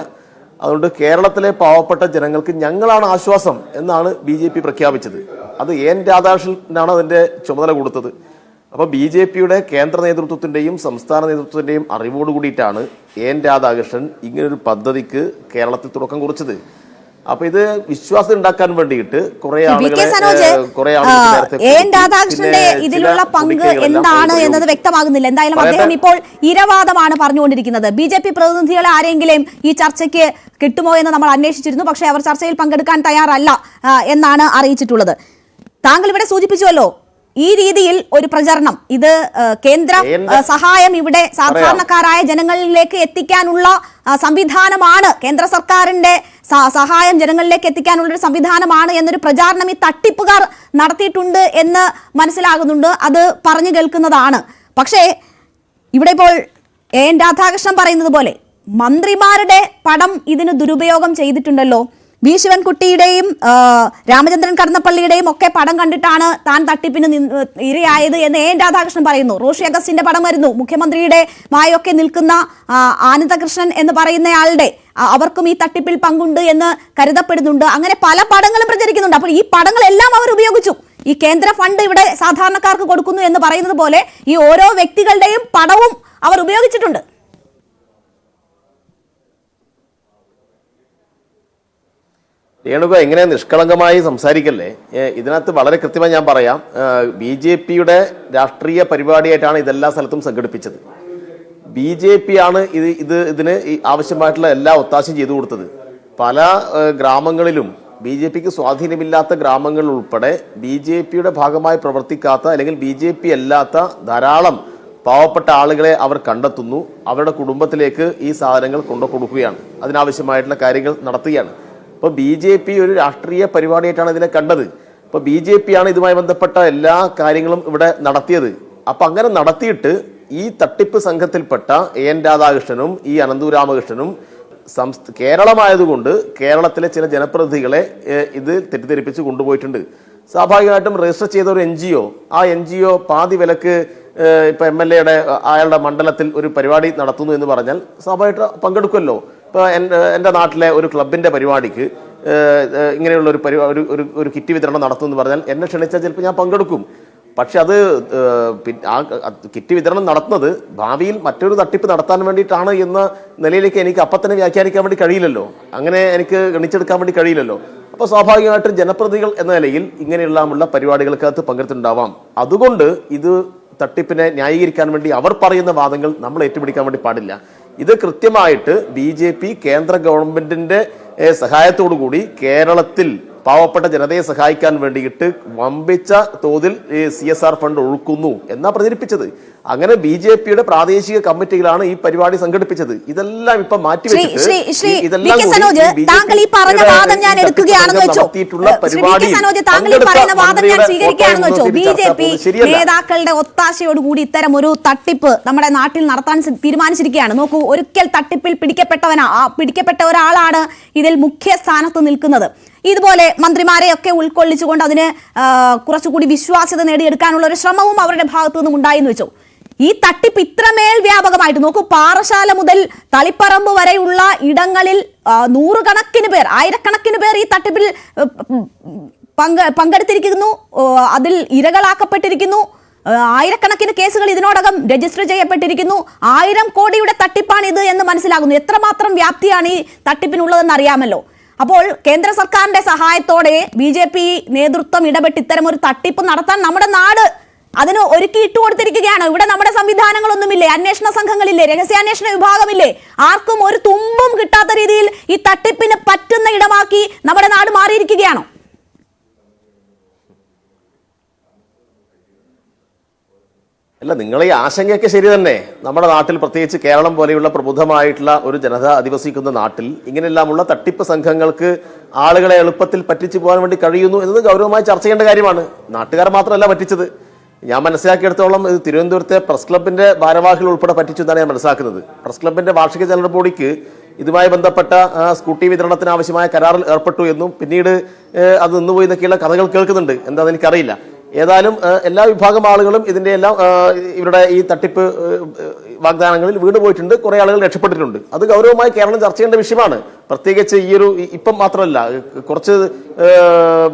അതുകൊണ്ട് കേരളത്തിലെ പാവപ്പെട്ട ജനങ്ങൾക്ക് ഞങ്ങളാണ് ആശ്വാസം എന്നാണ് BJP പ്രഖ്യാപിച്ചത്. അത് AN രാധാകൃഷ്ണനാണ് അതിൻ്റെ ചുമതല കൊടുത്തത്. അപ്പോൾ BJPയുടെ കേന്ദ്ര നേതൃത്വത്തിൻ്റെയും സംസ്ഥാന നേതൃത്വത്തിൻ്റെയും അറിവോട് കൂടിയിട്ടാണ് AN രാധാകൃഷ്ണൻ ഇങ്ങനൊരു പദ്ധതിക്ക് കേരളത്തിൽ തുടക്കം കുറിച്ചത്. അപ്പൊ ഇത് വിശ്വാസം ഉണ്ടാക്കാൻ വേണ്ടിയിട്ട് രാധാകൃഷ്ണന്റെ ഇതിലുള്ള പങ്ക് എന്താണ് എന്നത് വ്യക്തമാകുന്നില്ല. എന്തായാലും അദ്ദേഹം ഇപ്പോൾ ഇരവാദമാണ് പറഞ്ഞുകൊണ്ടിരിക്കുന്നത്. BJP പ്രതിനിധികളെ ആരെങ്കിലും ഈ ചർച്ചയ്ക്ക് കിട്ടുമോ എന്ന് നമ്മൾ അന്വേഷിച്ചിരുന്നു. പക്ഷേ അവർ ചർച്ചയിൽ പങ്കെടുക്കാൻ തയ്യാറല്ല എന്നാണ് അറിയിച്ചിട്ടുള്ളത്. താങ്കൾ ഇവിടെ സൂചിപ്പിച്ചുവല്ലോ, ഈ രീതിയിൽ ഒരു പ്രചരണം, ഇത് കേന്ദ്ര സഹായം ഇവിടെ സാധാരണക്കാരായ ജനങ്ങളിലേക്ക് എത്തിക്കാനുള്ള സംവിധാനമാണ്, കേന്ദ്ര സർക്കാരിന്റെ സഹായം ജനങ്ങളിലേക്ക് എത്തിക്കാനുള്ള ഒരു സംവിധാനമാണ് എന്നൊരു പ്രചാരണം ഈ തട്ടിപ്പുകാർ നടത്തിയിട്ടുണ്ട് എന്ന് മനസ്സിലാകുന്നുണ്ട്. അത് പറഞ്ഞു കേൾക്കുന്നതാണ്. പക്ഷേ ഇവിടെ ഇപ്പോൾ AN രാധാകൃഷ്ണൻ പറയുന്നത് പോലെ മന്ത്രിമാരുടെ പടം ഇതിന് ദുരുപയോഗം ചെയ്തിട്ടുണ്ടല്ലോ. V ശിവൻകുട്ടിയുടെയും രാമചന്ദ്രൻ കടന്നപ്പള്ളിയുടെയും ഒക്കെ പടം കണ്ടിട്ടാണ് താൻ തട്ടിപ്പിന് ഇരയായത് എന്ന് AN രാധാകൃഷ്ണൻ പറയുന്നു. റോഷി അഗസ്റ്റിന്റെ പടം വരുന്നു. മുഖ്യമന്ത്രിയുടെ വായൊക്കെ നിൽക്കുന്ന ആനന്ദകൃഷ്ണൻ എന്ന് പറയുന്നയാളുടെ അവർക്കും ഈ തട്ടിപ്പിൽ പങ്കുണ്ട് എന്ന് കരുതപ്പെടുന്നുണ്ട്. അങ്ങനെ പല പടങ്ങളും പ്രചരിക്കുന്നുണ്ട്. അപ്പോൾ ഈ പടങ്ങളെല്ലാം അവർ ഉപയോഗിച്ചു. ഈ കേന്ദ്ര ഫണ്ട് ഇവിടെ സാധാരണക്കാർക്ക് കൊടുക്കുന്നു എന്ന് പറയുന്നത് പോലെ ഈ ഓരോ വ്യക്തികളുടെയും പടവും അവർ ഉപയോഗിച്ചിട്ടുണ്ട്. രേണുക ഇങ്ങനെ നിഷ്കളങ്കമായി സംസാരിക്കല്ലേ. ഇതിനകത്ത് വളരെ കൃത്യമായി ഞാൻ പറയാം, BJPയുടെ രാഷ്ട്രീയ പരിപാടിയായിട്ടാണ് ഇതെല്ലാ സ്ഥലത്തും സംഘടിപ്പിച്ചത്. BJP ആണ് ഇതിന് ആവശ്യമായിട്ടുള്ള എല്ലാ ഒത്താശയും ചെയ്തു കൊടുത്തത്. പല ഗ്രാമങ്ങളിലും BJPക്ക് സ്വാധീനമില്ലാത്ത ഗ്രാമങ്ങളിൽ ഉൾപ്പെടെ BJPയുടെ ഭാഗമായി പ്രവർത്തിക്കാത്ത അല്ലെങ്കിൽ BJP അല്ലാത്ത ധാരാളം പാവപ്പെട്ട ആളുകളെ അവർ കണ്ടെത്തുന്നു. അവരുടെ കുടുംബത്തിലേക്ക് ഈ സാധനങ്ങൾ കൊണ്ടു കൊടുക്കുകയാണ്, അതിനാവശ്യമായിട്ടുള്ള കാര്യങ്ങൾ നടത്തുകയാണ്. അപ്പോൾ BJP ഒരു രാഷ്ട്രീയ പരിപാടിയായിട്ടാണ് ഇതിനെ കണ്ടത്. അപ്പോൾ BJP ആണ് ഇതുമായി ബന്ധപ്പെട്ട എല്ലാ കാര്യങ്ങളും ഇവിടെ നടത്തിയത്. അപ്പൊ അങ്ങനെ നടത്തിയിട്ട് ഈ തട്ടിപ്പ് സംഘത്തിൽപ്പെട്ട എൻ രാധാകൃഷ്ണനും ഈ അനന്തു രാമകൃഷ്ണനും കേരളമായതുകൊണ്ട് കേരളത്തിലെ ചില ജനപ്രതിനിധികളെ ഇത് തെറ്റിദ്ധരിപ്പിച്ച് കൊണ്ടുപോയിട്ടുണ്ട്. സ്വാഭാവികമായിട്ടും രജിസ്റ്റർ ചെയ്ത ഒരു NGO, ആ NGO പാതി വിലക്ക് ഇപ്പൊ MLA അയാളുടെ മണ്ഡലത്തിൽ ഒരു പരിപാടി നടത്തുന്നു എന്ന് പറഞ്ഞാൽ സ്വാഭാവികമായിട്ട് പങ്കെടുക്കുമല്ലോ. ഇപ്പൊ എൻ്റെ നാട്ടിലെ ഒരു ക്ലബിന്റെ പരിപാടിക്ക് ഇങ്ങനെയുള്ള ഒരു കിറ്റ് വിതരണം നടത്തുമെന്ന് പറഞ്ഞാൽ എന്നെ ക്ഷണിച്ചാൽ ചിലപ്പോൾ ഞാൻ പങ്കെടുക്കും. പക്ഷെ അത് ആ കിറ്റ് വിതരണം നടത്തുന്നത് ഭാവിയിൽ മറ്റൊരു തട്ടിപ്പ് നടത്താൻ വേണ്ടിയിട്ടാണ് എന്ന നിലയിലേക്ക് എനിക്ക് അപ്പം തന്നെ വ്യാഖ്യാനിക്കാൻ വേണ്ടി കഴിയില്ലല്ലോ, അങ്ങനെ എനിക്ക് ഗണിച്ചെടുക്കാൻ വേണ്ടി കഴിയില്ലല്ലോ. അപ്പോൾ സ്വാഭാവികമായിട്ടും ജനപ്രതിനിധികൾ എന്ന നിലയിൽ ഇങ്ങനെയുള്ള പരിപാടികൾക്കകത്ത് പങ്കെടുത്തിട്ടുണ്ടാവാം. അതുകൊണ്ട് ഇത് തട്ടിപ്പിനെ ന്യായീകരിക്കാൻ വേണ്ടി അവർ പറയുന്ന വാദങ്ങൾ നമ്മൾ ഏറ്റുപിടിക്കാൻ വേണ്ടി പാടില്ല. ഇത് കൃത്യമായിട്ട് BJP കേന്ദ്ര ഗവൺമെന്റിന്റെ സഹായത്തോടു കൂടി കേരളത്തിൽ പാവപ്പെട്ട ജനതയെ സഹായിക്കാൻ വേണ്ടിയിട്ട് വമ്പിച്ച തോതിൽ CSR ഫണ്ട് ഒഴുക്കുന്നു എന്നാ പ്രചരിപ്പിച്ചത്. അങ്ങനെ BJPയുടെ പ്രാദേശിക കമ്മിറ്റികളാണ് ഈ പരിപാടി സംഘടിപ്പിച്ചത്. ഇതെല്ലാം ഇപ്പൊ മാറ്റിവെച്ചിട്ട് നേതാക്കളുടെ ഒത്താശയോടുകൂടി ഇത്തരം ഒരു തട്ടിപ്പ് നമ്മുടെ നാട്ടിൽ നടത്താൻ തീരുമാനിച്ചിരിക്കുകയാണ്. നോക്കൂ, ഒരിക്കൽ തട്ടിപ്പിൽ പിടിക്കപ്പെട്ട ഒരാളാണ് ഇതിൽ മുഖ്യ സ്ഥാനത്ത് നിൽക്കുന്നത്. ഇതുപോലെ മന്ത്രിമാരെയൊക്കെ ഉൾക്കൊള്ളിച്ചുകൊണ്ട് അതിന് കുറച്ചുകൂടി വിശ്വാസ്യത നേടിയെടുക്കാനുള്ള ഒരു ശ്രമവും അവരുടെ ഭാഗത്തു നിന്നും ഉണ്ടായെന്ന് വെച്ചു. ഈ തട്ടിപ്പ് ഇത്രമേൽ വ്യാപകമായിട്ട് നോക്കൂ, പാറശാല മുതൽ തളിപ്പറമ്പ് വരെയുള്ള ഇടങ്ങളിൽ നൂറുകണക്കിന് പേർ, ആയിരക്കണക്കിന് പേർ ഈ തട്ടിപ്പിൽ പങ്കെടുത്തിരിക്കുന്നു, അതിൽ ഇരകളാക്കപ്പെട്ടിരിക്കുന്നു. ആയിരക്കണക്കിന് കേസുകൾ ഇതിനോടകം രജിസ്റ്റർ ചെയ്യപ്പെട്ടിരിക്കുന്നു. 1000 കോടിയുടെ തട്ടിപ്പാണിത് എന്ന് മനസ്സിലാകുന്നു. എത്രമാത്രം വ്യാപ്തിയാണ് ഈ തട്ടിപ്പിനുള്ളതെന്ന് അറിയാമല്ലോ. അപ്പോൾ കേന്ദ്ര സർക്കാരിന്റെ സഹായത്തോടെ BJP നേതൃത്വം ഇടപെട്ട് ഇത്തരം ഒരു തട്ടിപ്പ് നടത്താൻ നമ്മുടെ നാട് അതിന് ഒരുക്കി ഇട്ടുകൊടുത്തിരിക്കുകയാണ്. ഇവിടെ നമ്മുടെ സംവിധാനങ്ങളൊന്നുമില്ലേ, അന്വേഷണ സംഘങ്ങളില്ലേ, രഹസ്യാന്വേഷണ വിഭാഗമില്ലേ? ആർക്കും ഒരു തുമ്പും കിട്ടാത്ത രീതിയിൽ ഈ തട്ടിപ്പിന് പറ്റുന്ന ഇടമാക്കി നമ്മുടെ നാട് മാറിയിരിക്കുകയാണോ? അല്ല, നിങ്ങളെ ഈ ആശങ്കയൊക്കെ ശരി തന്നെ. നമ്മുടെ നാട്ടിൽ, പ്രത്യേകിച്ച് കേരളം പോലെയുള്ള പ്രബുദ്ധമായിട്ടുള്ള ഒരു ജനത അധിവസിക്കുന്ന നാട്ടിൽ ഇങ്ങനെയെല്ലാമുള്ള തട്ടിപ്പ് സംഘങ്ങൾക്ക് ആളുകളെ എളുപ്പത്തിൽ പറ്റിച്ചു പോകാൻ വേണ്ടി കഴിയുന്നു എന്നത് ഗൗരവമായി ചർച്ച ചെയ്യേണ്ട കാര്യമാണ്. നാട്ടുകാർ മാത്രമല്ല പറ്റിച്ചത്. ഞാൻ മനസ്സിലാക്കിയെടുത്തോളം ഇത് തിരുവനന്തപുരത്തെ പ്രസ് ക്ലബിന്റെ ഭാരവാഹികൾ ഉൾപ്പെടെ പറ്റിച്ചു എന്നാണ് ഞാൻ മനസ്സിലാക്കുന്നത്. പ്രസ് ക്ലബിന്റെ വാർഷിക ജനറൽ ബോഡിക്ക് ഇതുമായി ബന്ധപ്പെട്ട സ്കൂട്ടി വിതരണത്തിന് ആവശ്യമായ കരാറിൽ ഏർപ്പെട്ടു എന്നും പിന്നീട് അത് നിന്നുപോയി എന്നൊക്കെയുള്ള കഥകൾ കേൾക്കുന്നുണ്ട്. എന്താണെന്ന് എനിക്കറിയില്ല. ഏതായാലും എല്ലാ വിഭാഗം ആളുകളും ഇതിന്റെ എല്ലാം ഇവരുടെ ഈ തട്ടിപ്പ് വാഗ്ദാനങ്ങളിൽ വീണുപോയിട്ടുണ്ട്. കുറെ ആളുകൾ രക്ഷപ്പെട്ടിട്ടുണ്ട്. അത് ഗൗരവമായി കേരളം ചർച്ച ചെയ്യേണ്ട വിഷയമാണ്. പ്രത്യേകിച്ച് ഇപ്പം മാത്രമല്ല, കുറച്ച്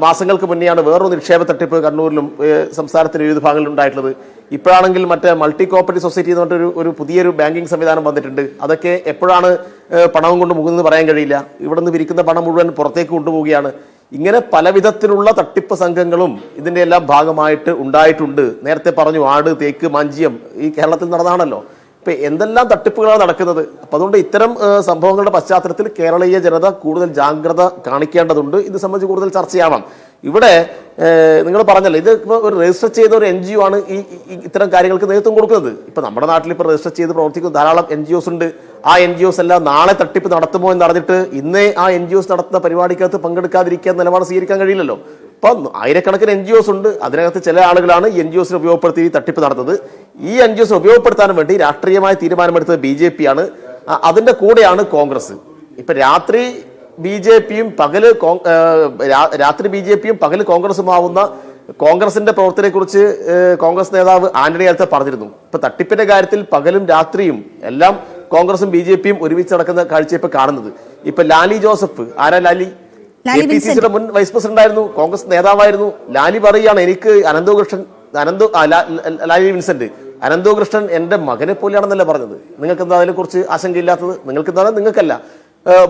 മാസങ്ങൾക്ക് മുന്നെയാണ് വേറൊരു നിക്ഷേപ തട്ടിപ്പ് കണ്ണൂരിലും സംസ്ഥാനത്തിന്റെ വിവിധ ഭാഗങ്ങളിലും ഉണ്ടായിട്ടുള്ളത്. ഇപ്പോഴാണെങ്കിൽ മറ്റേ മൾട്ടി കോപ്പറേറ്റീവ് സൊസൈറ്റി എന്ന് പറഞ്ഞിട്ട് ഒരു പുതിയൊരു ബാങ്കിങ് സംവിധാനം വന്നിട്ടുണ്ട്. അതൊക്കെ എപ്പോഴാണ് പണവും കൊണ്ട് മുങ്ങുന്നത് പറയാൻ കഴിയില്ല. ഇവിടെ നിന്ന് വിരിക്കുന്ന പണം മുഴുവൻ പുറത്തേക്ക് കൊണ്ടുപോവുകയാണ്. ഇങ്ങനെ പല വിധത്തിലുള്ള തട്ടിപ്പ് സംഘങ്ങളും ഇതിന്റെ എല്ലാം ഭാഗമായിട്ട് ഉണ്ടായിട്ടുണ്ട്. നേരത്തെ പറഞ്ഞു, ആട്, തേക്ക്, മാഞ്ചിയം ഈ കേരളത്തിൽ നടന്നാണല്ലോ. ഇപ്പൊ എന്തെല്ലാം തട്ടിപ്പുകളാണ് നടക്കുന്നത്. അപ്പൊ അതുകൊണ്ട് ഇത്തരം സംഭവങ്ങളുടെ പശ്ചാത്തലത്തിൽ കേരളീയ ജനത കൂടുതൽ ജാഗ്രത കാണിക്കേണ്ടതുണ്ട്. ഇത് സംബന്ധിച്ച് കൂടുതൽ ചർച്ചയാവാം. ഇവിടെ നിങ്ങൾ പറഞ്ഞല്ലോ, ഇത് ഇപ്പോൾ ഒരു രജിസ്റ്റർ ചെയ്ത ഒരു NGO ആണ് ഈ ഇത്തരം കാര്യങ്ങൾക്ക് നേതൃത്വം കൊടുക്കുന്നത്. ഇപ്പൊ നമ്മുടെ നാട്ടിൽ ഇപ്പോൾ രജിസ്റ്റർ ചെയ്ത് പ്രവർത്തിക്കുന്ന ധാരാളം NGOs ഉണ്ട്. ആ NGOs എല്ലാം നാളെ തട്ടിപ്പ് നടത്തുമോ എന്ന് അറിഞ്ഞിട്ട് ഇന്നേ ആ NGOs നടത്തുന്ന പരിപാടിക്കകത്ത് പങ്കെടുക്കാതിരിക്കാൻ നിലപാട് സ്വീകരിക്കാൻ കഴിയില്ലല്ലോ. അപ്പൊ ആയിരക്കണക്കിന് NGOs ഉണ്ട്. അതിനകത്ത് ചില ആളുകളാണ് ഈ NGOസിനെ ഉപയോഗപ്പെടുത്തി ഈ തട്ടിപ്പ് നടത്തുന്നത്. ഈ NGOസിനെ ഉപയോഗപ്പെടുത്താൻ വേണ്ടി രാഷ്ട്രീയമായ തീരുമാനമെടുത്തത് BJP ആണ്. അതിന്റെ കൂടെയാണ് കോൺഗ്രസ്. ഇപ്പൊ രാത്രി BJPയും പകല് കോൺഗ്രസുമാവുന്ന കോൺഗ്രസിന്റെ പ്രവർത്തനത്തെ കുറിച്ച് കോൺഗ്രസ് നേതാവ് ആന്റണി നേരത്തെ പറഞ്ഞിരുന്നു. ഇപ്പൊ തട്ടിപ്പിന്റെ കാര്യത്തിൽ പകലും രാത്രിയും എല്ലാം കോൺഗ്രസും BJPയും ഒരുമിച്ച് നടക്കുന്ന കാഴ്ച ഇപ്പൊ കാണുന്നത്. ഇപ്പൊ ലാലി ജോസഫ്, ആരാ ലാലി? APCCയുടെ മുൻ വൈസ് പ്രസിഡന്റ് ആയിരുന്നു, കോൺഗ്രസ് നേതാവായിരുന്നു. ലാലി പറയുകയാണ്, എനിക്ക് ലാലി വിൻസെന്റ് അനന്തകൃഷ്ണൻ എന്റെ മകനെ പോലെയാണെന്നല്ല പറഞ്ഞത്. നിങ്ങൾക്ക് എന്താ അതിനെ കുറിച്ച് ആശങ്കയില്ലാത്തത്? നിങ്ങൾക്ക് എന്താ? നിങ്ങൾക്കല്ല,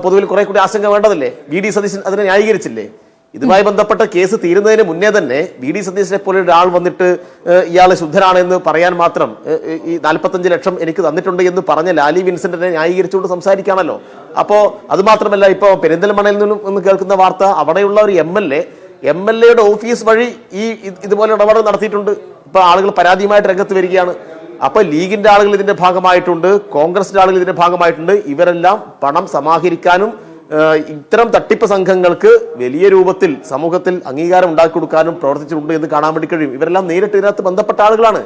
പൊതുവിൽ കുറെ കൂടി ആശങ്ക വേണ്ടതല്ലേ? VD സതീശൻ അതിനെ ന്യായീകരിച്ചില്ലേ? ഇതുമായി ബന്ധപ്പെട്ട കേസ് തീരുന്നതിന് മുന്നേ തന്നെ VD സതീശനെ പോലെ ഒരാൾ വന്നിട്ട് ഇയാൾ ശുദ്ധനാണെന്ന് പറയാൻ മാത്രം ഈ 45 ലക്ഷം എനിക്ക് തന്നിട്ടുണ്ട് എന്ന് പറഞ്ഞ ലാലി വിൻസെന്റിനെ ന്യായീകരിച്ചുകൊണ്ട് സംസാരിക്കുകയാണല്ലോ. അപ്പോ അത് മാത്രമല്ല, ഇപ്പൊ പെരിന്തൽമണ്ണയിൽ നിന്നും ഒന്ന് കേൾക്കുന്ന വാർത്ത, അവിടെയുള്ള ഒരു MLA ഓഫീസ് വഴി ഇതുപോലെ ഇടപാട് നടത്തിയിട്ടുണ്ട്. ഇപ്പൊ ആളുകൾ പരാതിയുമായിട്ട് രംഗത്ത് വരികയാണ്. അപ്പൊ ലീഗിന്റെ ആളുകൾ ഇതിന്റെ ഭാഗമായിട്ടുണ്ട്, കോൺഗ്രസിന്റെ ആളുകൾ ഇതിന്റെ ഭാഗമായിട്ടുണ്ട്. ഇവരെല്ലാം പണം സമാഹരിക്കാനും ഇത്തരം തട്ടിപ്പ് സംഘങ്ങൾക്ക് വലിയ രൂപത്തിൽ സമൂഹത്തിൽ അംഗീകാരം ഉണ്ടാക്കി കൊടുക്കാനും പ്രവർത്തിച്ചിട്ടുണ്ട് എന്ന് കാണാൻ വേണ്ടി കഴിയും. ഇവരെല്ലാം നേരിട്ട് ഇതിനകത്ത് ബന്ധപ്പെട്ട ആളുകളാണ്.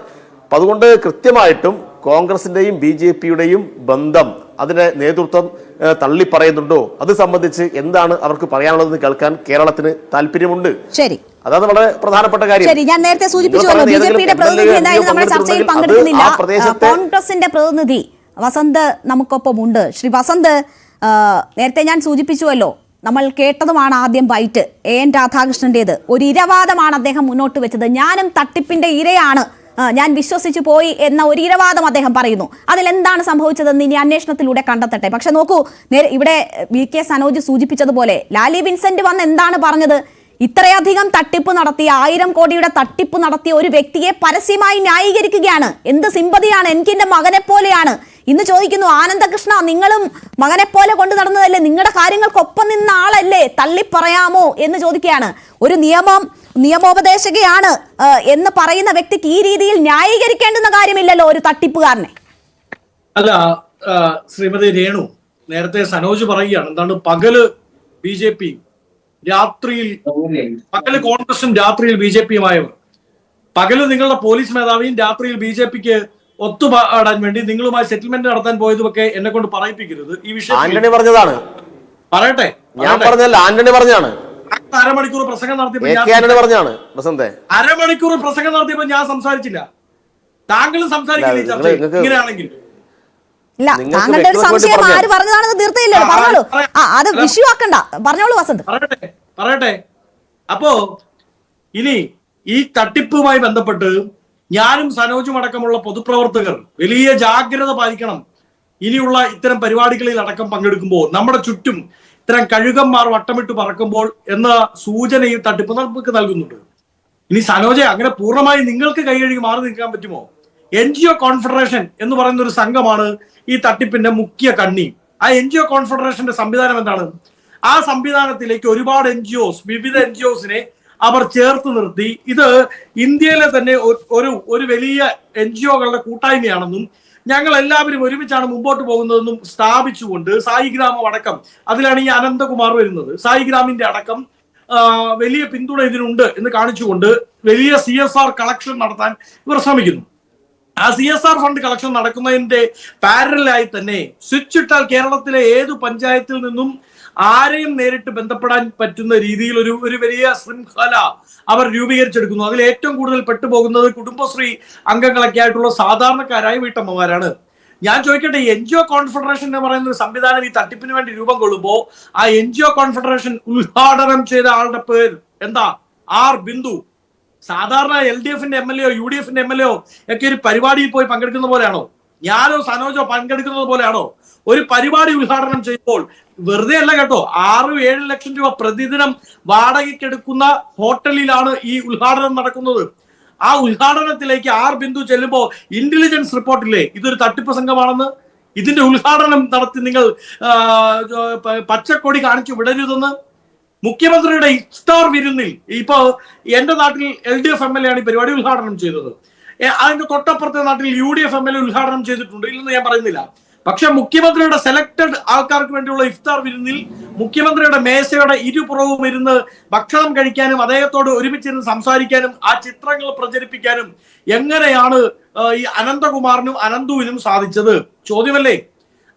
അപ്പൊ അതുകൊണ്ട് കൃത്യമായിട്ടും കോൺഗ്രസിന്റെയും BJP-യുടെയും ബന്ധം അതിന്റെ നേതൃത്വം തള്ളിപ്പറയുന്നുണ്ടോ, അത് സംബന്ധിച്ച് എന്താണ് അവർക്ക് പറയാനുള്ളതെന്ന് കേൾക്കാൻ കേരളത്തിന് താല്പര്യമുണ്ട്. ശരി, അതാണ് വളരെ പ്രധാനപ്പെട്ട കാര്യം. ശരി, ഞാൻ നേരത്തെ സൂചിപ്പിച്ചുവല്ലോ BJP-യുടെ പ്രതിനിധി എന്തായാലും നമ്മുടെ ചർച്ചയിൽ പങ്കെടുക്കുന്നില്ല. കോൺഗ്രസിന്റെ പ്രതിനിധി വസന്ത് നമുക്കൊപ്പം ഉണ്ട്. ശ്രീ വസന്ത്, നേരത്തെ ഞാൻ സൂചിപ്പിച്ചുവല്ലോ, നമ്മൾ കേട്ടതുമാണ് ആദ്യം ബൈറ്റ് AN രാധാകൃഷ്ണന്റേത്. ഒരു ഇരവാദമാണ് അദ്ദേഹം മുന്നോട്ട് വെച്ചത്. ഞാനും തട്ടിപ്പിന്റെ ഇരയാണ്, ഞാൻ വിശ്വസിച്ചു പോയി എന്ന ഒരു ഇരവാദം അദ്ദേഹം പറയുന്നു. അതിലെന്താണ് സംഭവിച്ചതെന്ന് ഇനി അന്വേഷണത്തിലൂടെ കണ്ടെത്തട്ടെ. പക്ഷെ നോക്കൂ, ഇവിടെ VK സനോജ് സൂചിപ്പിച്ചതുപോലെ ലാലി വിൻസെന്റ് വന്ന് എന്താണ് പറഞ്ഞത്? ഇത്രയധികം തട്ടിപ്പ് നടത്തിയ 1000 കോടിയുടെ തട്ടിപ്പ് നടത്തിയ ഒരു വ്യക്തിയെ പരസ്യമായി ന്യായീകരിക്കുകയാണ്. എന്ത് സിമ്പതിയാണ്, എനിക്കെന്റെ മകനെ പോലെയാണ്. ഇന്ന് ചോദിക്കുന്നു, ആനന്ദകൃഷ്ണ നിങ്ങളും മകനെ പോലെ കൊണ്ടു നടന്നതല്ലേ, നിങ്ങളുടെ കാര്യങ്ങൾക്കൊപ്പം നിന്ന ആളല്ലേ, തള്ളിപ്പറയാമോ എന്ന് ചോദിക്കുകയാണ്. ഒരു നിയമോപദേശകയാണ് എന്ന് പറയുന്ന വ്യക്തിക്ക് ഈ രീതിയിൽ ന്യായീകരിക്കേണ്ടുന്ന കാര്യമില്ലല്ലോ ഒരു തട്ടിപ്പുകാരനെ. അല്ല, ശ്രീമതി രേണു, നേരത്തെ സനോജ് പറയുകയാണ് എന്താണ്, പകല് BJP രാത്രിയിൽ, പകല് കോൺഗ്രസും രാത്രിയിൽ BJP-യുമായവർ. പകല് നിങ്ങളുടെ പോലീസ് മേധാവിയും രാത്രിയിൽ BJP-ക്ക് ഒത്തുപാടാൻ വേണ്ടി നിങ്ങളുമായി സെറ്റിൽമെന്റ് നടത്താൻ പോയതുമൊക്കെ എന്നെ കൊണ്ട് പറയിപ്പിക്കരുത്. ഈ വിഷയം ആന്റണി പറഞ്ഞതാണ്. പറയട്ടെ, ഞാൻ പറഞ്ഞല്ല, ആന്റണി പറഞ്ഞാണ്. അരമണിക്കൂർ പ്രസംഗം നടത്തിയപ്പോൾ അരമണിക്കൂർ പ്രസംഗം നടത്തിയപ്പോൾ ഞാൻ സംസാരിച്ചില്ല. താങ്കളും സംസാരിക്കില്ല ചർച്ച ഇങ്ങനെയാണെങ്കിൽ. ഇല്ല, താങ്കളുടെ ഒരു സംശയം ആര് പറഞ്ഞതാണെന്ന് തീർത്തില്ലല്ലോ, പറഞ്ഞോളൂ. അത് വിഷു ആക്കണ്ട, പറഞ്ഞോളൂ വസന്ത്. പറയട്ടെ. അപ്പോ ഇനി ഈ തട്ടിപ്പുമായി ബന്ധപ്പെട്ട് ഞാനും സനോജും അടക്കമുള്ള പൊതുപ്രവർത്തകർ വലിയ ജാഗ്രത പാലിക്കണം. ഇനിയുള്ള ഇത്തരം പരിപാടികളിൽ അടക്കം പങ്കെടുക്കുമ്പോൾ നമ്മുടെ ചുറ്റും ഇത്തരം കഴുകന്മാർ വട്ടമിട്ട് പറക്കുമ്പോൾ എന്ന സൂചന ഈ തട്ടിപ്പ് നമുക്ക് നൽകുന്നുണ്ട്. ഇനി സനോജെ, അങ്ങനെ പൂർണ്ണമായി നിങ്ങൾക്ക് കൈകഴുകി മാറി നിൽക്കാൻ പറ്റുമോ? NGO കോൺഫെഡറേഷൻ എന്ന് പറയുന്ന ഒരു സംഘമാണ് ഈ തട്ടിപ്പിന്റെ മുഖ്യ കണ്ണി. ആ NGO കോൺഫെഡറേഷന്റെ സംവിധാനം എന്താണ്? ആ സംവിധാനത്തിലേക്ക് ഒരുപാട് വിവിധ NGOസിനെ അവർ ചേർത്ത് നിർത്തി. ഇത് ഇന്ത്യയിലെ തന്നെ ഒരു വലിയ NGOകളുടെ കൂട്ടായ്മയാണെന്നും ഞങ്ങൾ എല്ലാവരും ഒരുമിച്ചാണ് മുമ്പോട്ട് പോകുന്നതെന്നും സ്ഥാപിച്ചുകൊണ്ട് സായിഗ്രാമം അടക്കം, അതിലാണ് ഈ അനന്തകുമാർ വരുന്നത്, സായിഗ്രാമിന്റെ അടക്കം വലിയ പിന്തുണ ഇതിനുണ്ട് എന്ന് കാണിച്ചുകൊണ്ട് വലിയ CSR കളക്ഷൻ നടത്താൻ ഇവർ ശ്രമിക്കുന്നു. ആ CSR ഫണ്ട് കളക്ഷൻ നടക്കുന്നതിന്റെ പാരലായി തന്നെ സ്വിച്ച് ഇട്ടാൽ കേരളത്തിലെ ഏതു പഞ്ചായത്തിൽ നിന്നും ആരെയും നേരിട്ട് ബന്ധപ്പെടാൻ പറ്റുന്ന രീതിയിൽ ഒരു വലിയ ശൃംഖല അവർ രൂപീകരിച്ചെടുക്കുന്നു. അതിൽ ഏറ്റവും കൂടുതൽ പെട്ടുപോകുന്നത് കുടുംബശ്രീ അംഗങ്ങളൊക്കെ ആയിട്ടുള്ള സാധാരണക്കാരായ വീട്ടമ്മമാരാണ്. ഞാൻ ചോദിക്കട്ടെ, NGO കോൺഫെഡറേഷൻ എന്ന് പറയുന്ന ഒരു സംവിധാനം ഈ തട്ടിപ്പിന് വേണ്ടി രൂപം കൊള്ളുമ്പോൾ ആ NGO കോൺഫെഡറേഷൻ ഉദ്ഘാടനം ചെയ്ത ആളുടെ പേര് എന്താ? R ബിന്ദു. സാധാരണ LDF-ന്റെ MLA UDF-ന്റെ MLA ഒക്കെ ഒരു പരിപാടിയിൽ പോയി പങ്കെടുക്കുന്ന പോലെയാണോ? ഞാനോ സനോജോ പങ്കെടുക്കുന്നത് പോലെയാണോ? ഒരു പരിപാടി ഉദ്ഘാടനം ചെയ്യുമ്പോൾ വെറുതെ അല്ല കേട്ടോ, 6-7 ലക്ഷം രൂപ പ്രതിദിനം വാടകയ്ക്കെടുക്കുന്ന ഹോട്ടലിലാണ് ഈ ഉദ്ഘാടനം നടക്കുന്നത്. ആ ഉദ്ഘാടനത്തിലേക്ക് R ബിന്ദു ചെല്ലുമ്പോൾ ഇന്റലിജൻസ് റിപ്പോർട്ടില്ലേ ഇതൊരു തട്ടിപ്പ് സംഘമാണെന്ന്? ഇതിന്റെ ഉദ്ഘാടനം നടത്തി നിങ്ങൾ പച്ചക്കൊടി കാണിച്ചു വിടരുതെന്ന്? മുഖ്യമന്ത്രിയുടെ ഇഫ്താർ വിരുന്നിൽ ഇപ്പോ എന്റെ നാട്ടിൽ LDF MLA ആണ് ഈ പരിപാടി ഉദ്ഘാടനം ചെയ്തത്. അതിന്റെ തൊട്ടപ്പുറത്തെ നാട്ടിൽ UDF MLA ഉദ്ഘാടനം ചെയ്തിട്ടുണ്ട്, ഇല്ലെന്ന് ഞാൻ പറയുന്നില്ല. പക്ഷെ മുഖ്യമന്ത്രിയുടെ സെലക്ടഡ് ആൾക്കാർക്ക് വേണ്ടിയുള്ള ഇഫ്താർ വിരുന്നിൽ മുഖ്യമന്ത്രിയുടെ മേശയുടെ ഇരുപുറവും ഇരുന്ന് ഭക്ഷണം കഴിക്കാനും അദ്ദേഹത്തോട് ഒരുമിച്ചിരുന്ന് സംസാരിക്കാനും ആ ചിത്രങ്ങൾ പ്രചരിപ്പിക്കാനും എങ്ങനെയാണ് ഈ അനന്തകുമാറിനും അനന്തുവിനും സാധിച്ചത്? ചോദ്യമല്ലേ?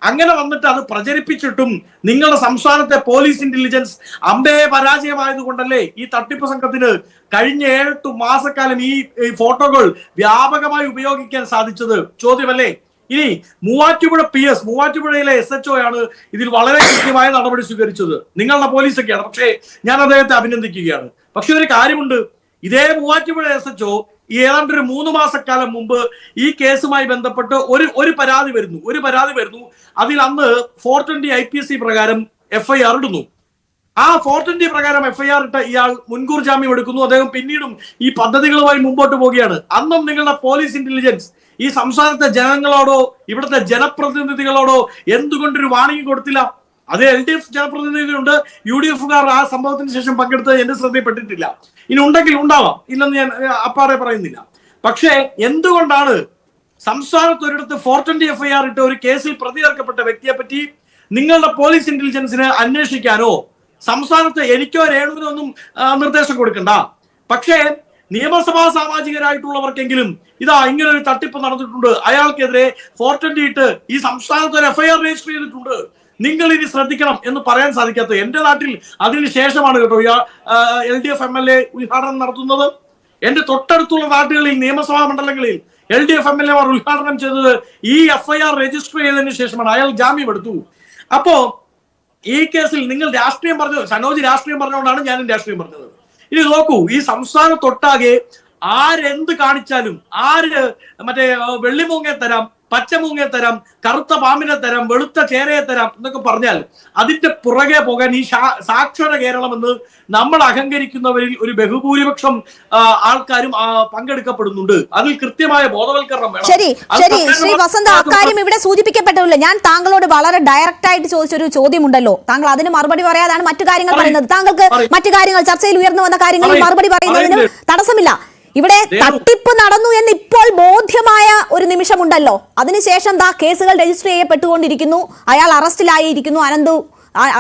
അങ്ങനെ വന്നിട്ട് അത് പ്രചരിപ്പിച്ചിട്ടും നിങ്ങളുടെ സംസ്ഥാനത്തെ പോലീസ് ഇന്റലിജൻസ് അമ്പയെ പരാജയമായതുകൊണ്ടല്ലേ ഈ തട്ടിപ്പ് സംഘത്തിന് കഴിഞ്ഞ 7-8 മാസക്കാലം ഈ ഫോട്ടോകൾ വ്യാപകമായി ഉപയോഗിക്കാൻ സാധിച്ചത്? ചോദ്യമല്ലേ? ഇനി മൂവാറ്റുപുഴയിലെ SHO ആണ് ഇതിൽ വളരെ കൃത്യമായ നടപടി സ്വീകരിച്ചത്. നിങ്ങളുടെ പോലീസൊക്കെയാണ്, പക്ഷേ ഞാൻ അദ്ദേഹത്തെ അഭിനന്ദിക്കുകയാണ്. പക്ഷെ ഒരു കാര്യമുണ്ട്, ഇതേ മൂവാറ്റുപുഴ SHO ഏതാണ്ട് ഒരു 3 മാസക്കാലം മുമ്പ് ഈ കേസുമായി ബന്ധപ്പെട്ട് ഒരു പരാതി വരുന്നു. അതിൽ അന്ന് 420 IPC പ്രകാരം FIR ഇടുന്നു. ആ 420 പ്രകാരം FIR ഇട്ട ഇയാൾ മുൻകൂർ ജാമ്യം എടുക്കുന്നു. അദ്ദേഹം പിന്നീടും ഈ പദ്ധതികളുമായി മുമ്പോട്ട് പോവുകയാണ്. അന്നും നിങ്ങളുടെ പോലീസ് ഇന്റലിജൻസ് ഈ സംസ്ഥാനത്തെ ജനങ്ങളോടോ ഇവിടുത്തെ ജനപ്രതിനിധികളോടോ എന്തുകൊണ്ടൊരു വാണിംഗ് കൊടുത്തില്ല? അത് LDF ജനപ്രതിനിധികളുണ്ട്, UDF-കാർ ആ സംഭവത്തിന് ശേഷം പങ്കെടുത്തത് എന്റെ ശ്രദ്ധയിൽപ്പെട്ടിട്ടില്ല. ഇനി ഉണ്ടെങ്കിൽ ഉണ്ടാവാം, ഇല്ലെന്ന് ഞാൻ അപ്പാടെ പറയുന്നില്ല. പക്ഷേ എന്തുകൊണ്ടാണ് സംസ്ഥാനത്ത് ഒരിടത്ത് 420 FIR ഇട്ട് ഒരു കേസിൽ പ്രതി ചേർക്കപ്പെട്ട വ്യക്തിയെ പറ്റി നിങ്ങളുടെ പോലീസ് ഇന്റലിജൻസിന് അന്വേഷിക്കാനോ സംസ്ഥാനത്ത് എനിക്കോ രേണുവിനോ ഒന്നും നിർദ്ദേശം കൊടുക്കണ്ട? പക്ഷേ നിയമസഭാ സാമാജികരായിട്ടുള്ളവർക്കെങ്കിലും ഇതാ ഇങ്ങനെ ഒരു തട്ടിപ്പ് നടന്നിട്ടുണ്ട്, അയാൾക്കെതിരെ 428 ഈ സംസ്ഥാനത്ത് ഒരു FIR രജിസ്റ്റർ ചെയ്തിട്ടുണ്ട്, നിങ്ങൾ ഇനി ശ്രദ്ധിക്കണം എന്ന് പറയാൻ സാധിക്കാത്തത്. എന്റെ നാട്ടിൽ അതിനുശേഷമാണ് കേട്ടോ LDF MLA ഉദ്ഘാടനം നടത്തുന്നത്. എന്റെ തൊട്ടടുത്തുള്ള നാട്ടുകളിൽ നിയമസഭാ മണ്ഡലങ്ങളിൽ LDF MLA ഉദ്ഘാടനം ചെയ്തത് ഈ FIR രജിസ്റ്റർ ചെയ്തതിനു ശേഷമാണ്. അയാൾ ജാമ്യം എടുത്തു. അപ്പോ ഈ കേസിൽ നിങ്ങൾ രാഷ്ട്രീയം പറഞ്ഞു, സനോജ് രാഷ്ട്രീയം പറഞ്ഞുകൊണ്ടാണ് ഞാനും രാഷ്ട്രീയം പറഞ്ഞത്. ഇനി നോക്കൂ, ഈ സംസ്ഥാനത്തൊട്ടാകെ ആരെന്ത് കാണിച്ചാലും, ആര് മറ്റേ വെള്ളിമൂങ്ങയെ തരാം, പച്ചമൂങ്ങയെ തരാം, കറുത്ത പാമ്പിനെ തരാം, വെളുത്ത ചേരയെ തരാം എന്നൊക്കെ പറഞ്ഞാൽ അതിന്റെ പുറകെ പോകാൻ ഈ സാക്ഷര കേരളം എന്ന് നമ്മൾ അഹങ്കരിക്കുന്നവരിൽ ഒരു ബഹുഭൂരിപക്ഷം ആൾക്കാരും പങ്കെടുക്കപ്പെടുന്നുണ്ട്. അതിൽ കൃത്യമായ ബോധവൽക്കരണം വേണം. ശരി ശരി ശ്രീ വസന്ത, അക്കാര്യം ഇവിടെ സൂചിപ്പിക്കപ്പെട്ടില്ല. ഞാൻ താങ്കളോട് വളരെ ഡയറക്റ്റ് ആയിട്ട് ചോദിച്ചൊരു ചോദ്യമുണ്ടല്ലോ, താങ്കൾ അതിന് മറുപടി പറയാതാണ് മറ്റു കാര്യങ്ങൾ പറയുന്നത്. താങ്കൾക്ക് മറ്റു കാര്യങ്ങൾ ചർച്ചയിൽ ഉയർന്നു വന്ന കാര്യങ്ങളിൽ മറുപടി പറയുന്നതിന് തടസ്സമില്ല. ഇവിടെ തട്ടിപ്പ് നടന്നു എന്ന് ഇപ്പോൾ ബോധ്യമായ ഒരു നിമിഷമുണ്ടല്ലോ, അതിനുശേഷം കേസുകൾ രജിസ്റ്റർ ചെയ്യപ്പെട്ടുകൊണ്ടിരിക്കുന്നു, അയാൾ അറസ്റ്റിലായിരിക്കുന്നു, അനന്തു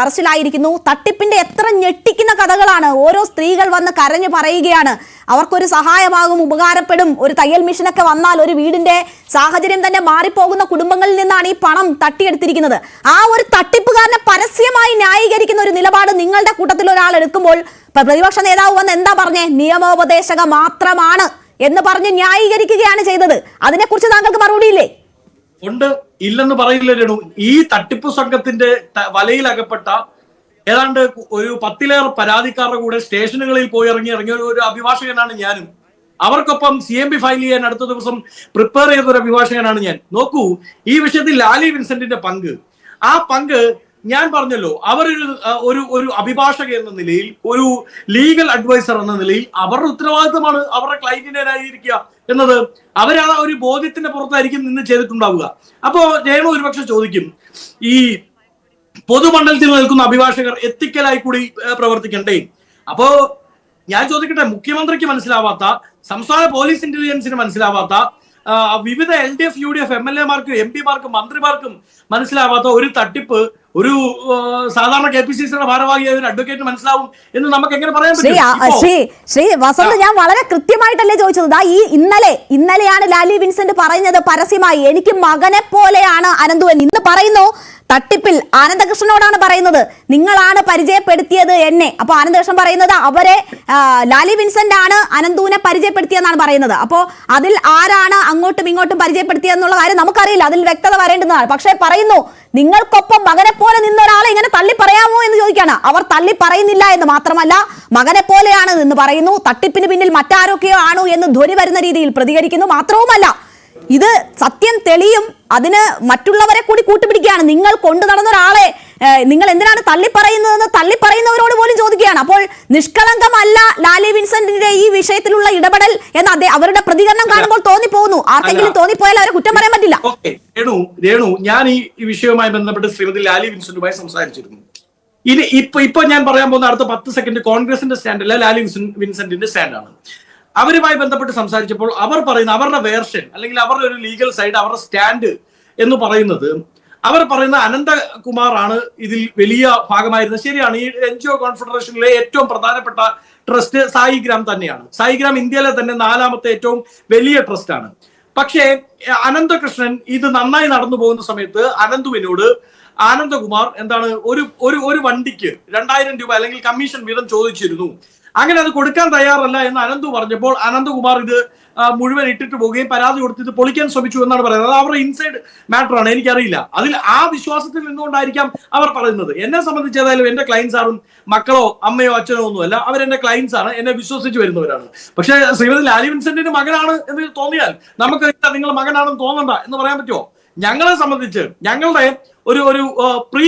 അറസ്റ്റിലായിരിക്കുന്നു. തട്ടിപ്പിന്റെ എത്ര ഞെട്ടിക്കുന്ന കഥകളാണ്. ഓരോ സ്ത്രീകൾ വന്ന് കരഞ്ഞു പറയുകയാണ്, അവർക്കൊരു സഹായമാകും, ഉപകാരപ്പെടും, ഒരു തയ്യൽ മെഷീനൊക്കെ വന്നാൽ ഒരു വീടിന്റെ സാഹചര്യം തന്നെ മാറിപ്പോകുന്ന കുടുംബങ്ങളിൽ നിന്നാണ് ഈ പണം തട്ടിയെടുത്തിരിക്കുന്നത്. ആ ഒരു തട്ടിപ്പുകാരനെ പരസ്യമായി ന്യായീകരിക്കുന്ന ഒരു നിലപാട് നിങ്ങളുടെ കൂട്ടത്തിൽ ഒരാൾ എടുക്കുമ്പോൾ പ്രതിപക്ഷ നേതാവ് വന്ന് എന്താ പറഞ്ഞേ? നിയമോപദേശക മാത്രമാണ് എന്ന് പറഞ്ഞ് ന്യായീകരിക്കുകയാണ് ചെയ്തത്. അതിനെക്കുറിച്ച് താങ്കൾക്ക് മറുപടിയില്ലേ? ഉണ്ട്, ഇല്ലെന്ന് പറയില്ല രേണു. ഈ തട്ടിപ്പ് സംഘത്തിന്റെ വലയിലകപ്പെട്ട ഏതാണ്ട് ഒരു 10-ലേറെ പരാതിക്കാരുടെ കൂടെ സ്റ്റേഷനുകളിൽ പോയി ഇറങ്ങിയ ഒരു അഭിഭാഷകനാണ് ഞാനും. അവർക്കൊപ്പം CMB ഫയൽ ചെയ്യാൻ അടുത്ത ദിവസം പ്രിപ്പയർ ചെയ്ത ഒരു അഭിഭാഷകനാണ് ഞാൻ. നോക്കൂ, ഈ വിഷയത്തിൽ ലാലി വിൻസെന്റിന്റെ പങ്ക്, ആ പങ്ക് ഞാൻ പറഞ്ഞല്ലോ, ഒരു അഭിഭാഷക എന്ന നിലയിൽ, ഒരു ലീഗൽ അഡ്വൈസർ എന്ന നിലയിൽ അവരുടെ ഉത്തരവാദിത്തമാണ് അവരുടെ ക്ലയന്റിനെ ന്യായീകരിക്കുക എന്നത്. അവരാ ഒരു ബോധ്യത്തിന്റെ പുറത്തായിരിക്കും നിന്ന് ചെയ്തിട്ടുണ്ടാവുക. അപ്പോ രേണു ഒരുപക്ഷെ ചോദിക്കും, ഈ പൊതുമണ്ഡലത്തിൽ നിൽക്കുന്ന അഭിഭാഷകർ എത്തിക്കലായി കൂടി പ്രവർത്തിക്കണ്ടേ? അപ്പോ ഞാൻ ചോദിക്കട്ടെ, മുഖ്യമന്ത്രിക്ക് മനസ്സിലാവാത്ത, സംസ്ഥാന പോലീസ് ഇന്റലിജൻസിന് മനസ്സിലാവാത്ത, വിവിധ LDF UDF MLA-മാർക്കും MP-മാർക്കും മന്ത്രിമാർക്കും മനസ്സിലാവാത്ത ഒരു തട്ടിപ്പ് ഒരു സാധാരണ KPCCയുടെ ഭാരവാഹിയായ ഒരു അഡ്വക്കേറ്റ് മനസ്സിലാവും എന്ന് നമുക്ക് എങ്ങനെ പറയാൻ പറ്റും? ശ്രീ വസന്ത്, ഞാൻ വളരെ കൃത്യമായിട്ടല്ലേ ചോദിച്ചത്. ഈ ഇന്നലെയാണ് ലാലി വിൻസെന്റ് പറയുന്നത് പരസ്യമായി, എനിക്ക് മകനെ പോലെയാണ് അനന്തു എന്ന്. ഇന്ന് പറയുന്നു തട്ടിപ്പിൽ ആനന്ദകൃഷ്ണനോടാണ് പറയുന്നത്, നിങ്ങളാണ് പരിചയപ്പെടുത്തിയത് എന്നെ. അപ്പൊ ആനന്ദകൃഷ്ണൻ പറയുന്നത് അവരെ ലാലി വിൻസെന്റ് ആണ് അനന്തുവിനെ പരിചയപ്പെടുത്തിയെന്നാണ് പറയുന്നത്. അപ്പോൾ അതിൽ ആരാണ് അങ്ങോട്ടും ഇങ്ങോട്ടും പരിചയപ്പെടുത്തിയെന്നുള്ള കാര്യം നമുക്കറിയില്ല, അതിൽ വ്യക്തത വരേണ്ടതാണ്. പക്ഷേ പറയുന്നു, നിങ്ങൾക്കൊപ്പം മകനെ പോലെ നിന്ന ഒരാളെ ഇങ്ങനെ തള്ളി പറയാമോ എന്ന് ചോദിക്കാണ്. അവർ തള്ളി പറയുന്നില്ല എന്ന് മാത്രമല്ല, മകനെ പോലെയാണ് എന്ന് പറയുന്നു. തട്ടിപ്പിന് പിന്നിൽ മറ്റാരൊക്കെയോ ആണോ എന്ന് ധ്വനി വരുന്ന രീതിയിൽ പ്രതികരിക്കുന്നു. മാത്രവുമല്ല, ഇത് സത്യം തെളിയും, അതിന് മറ്റുള്ളവരെ കൂടി കൂട്ടുപിടിക്കുകയാണ്. നിങ്ങൾ കൊണ്ടു നടന്ന ഒരാളെ നിങ്ങൾ എന്തിനാണ് തള്ളിപ്പറയുന്നതെന്ന് തള്ളിപ്പറയുന്നവരോട് പോലും ചോദിക്കുകയാണ്. അപ്പോൾ നിഷ്കളങ്കമല്ല ലാലി വിൻസെന്റിന്റെ ഈ വിഷയത്തിലുള്ള ഇടപെടൽ എന്ന് അവരുടെ പ്രതികരണം കാണുമ്പോൾ തോന്നിപ്പോകുന്നു. ആർക്കെങ്കിലും തോന്നിപ്പോയാൽ അവരെ കുറ്റം പറയാൻ പറ്റില്ല. രേണു, ഞാൻ ഈ വിഷയവുമായി ബന്ധപ്പെട്ട് ശ്രീമതി ലാലി വിൻസെന്റുമായി സംസാരിച്ചിരുന്നു. ഇനി ഇപ്പൊ ഞാൻ പറയാൻ പോകുന്ന അടുത്ത 10 സെക്കൻഡ് കോൺഗ്രസിന്റെ സ്റ്റാൻഡല്ല, ലാലി വിൻസെന്റിന്റെ സ്റ്റാൻഡാണ്. അവരുമായി ബന്ധപ്പെട്ട് സംസാരിച്ചപ്പോൾ അവർ പറയുന്ന അവരുടെ വേർഷൻ, അല്ലെങ്കിൽ അവരുടെ ഒരു ലീഗൽ സൈഡ്, അവരുടെ സ്റ്റാൻഡ് എന്ന് പറയുന്നത്, അവർ പറയുന്ന അനന്തകുമാർ ആണ് ഇതിൽ വലിയ ഭാഗമായിരുന്നത്. ശരിയാണ്, ഈ NGO കോൺഫെഡറേഷനിലെ ഏറ്റവും പ്രധാനപ്പെട്ട ട്രസ്റ്റ് സായിഗ്രാം തന്നെയാണ്. സായിഗ്രാം ഇന്ത്യയിലെ തന്നെ 4ാമത്തെ ഏറ്റവും വലിയ ട്രസ്റ്റാണ്. പക്ഷേ അനന്തകൃഷ്ണൻ ഇത് നന്നായി നടന്നു പോകുന്ന സമയത്ത് അനന്തുവിനോട് ആനന്ദകുമാർ എന്താണ് ഒരു വണ്ടിക്ക് 2000 രൂപ അല്ലെങ്കിൽ കമ്മീഷൻ വീതം ചോദിച്ചിരുന്നു. അങ്ങനെ അത് കൊടുക്കാൻ തയ്യാറല്ല എന്ന് അനന്തു പറഞ്ഞപ്പോൾ അനന്തകുമാർ ഇത് മുഴുവൻ ഇട്ടിട്ട് പോവുകയും പരാതി കൊടുത്തിട്ട് പൊളിക്കാൻ ശ്രമിച്ചു എന്നാണ് പറയുന്നത്. അത് അവരുടെ ഇൻസൈഡ് മാറ്റർ ആണ്, എനിക്കറിയില്ല. അതിൽ ആ വിശ്വാസത്തിൽ നിന്നുകൊണ്ടായിരിക്കാം അവർ പറയുന്നത്. എന്നെ സംബന്ധിച്ച് ഏതായാലും എന്റെ ക്ലയൻസ് ആരും മക്കളോ അമ്മയോ അച്ഛനോ ഒന്നുമല്ല, അവരെന്റെ ക്ലയൻസ് ആണ്, എന്നെ വിശ്വസിച്ച് വരുന്നവരാണ്. പക്ഷേ ശ്രീമതി ലാലി വിൻസെന്റിന്റെ മകനാണ് എന്ന് തോന്നിയാൽ നമുക്ക് നിങ്ങളുടെ മകനാണെന്ന് തോന്നണ്ട എന്ന് പറയാൻ പറ്റുമോ? ഞങ്ങളെ സംബന്ധിച്ച് ഞങ്ങളുടെ ഒരു പ്രീ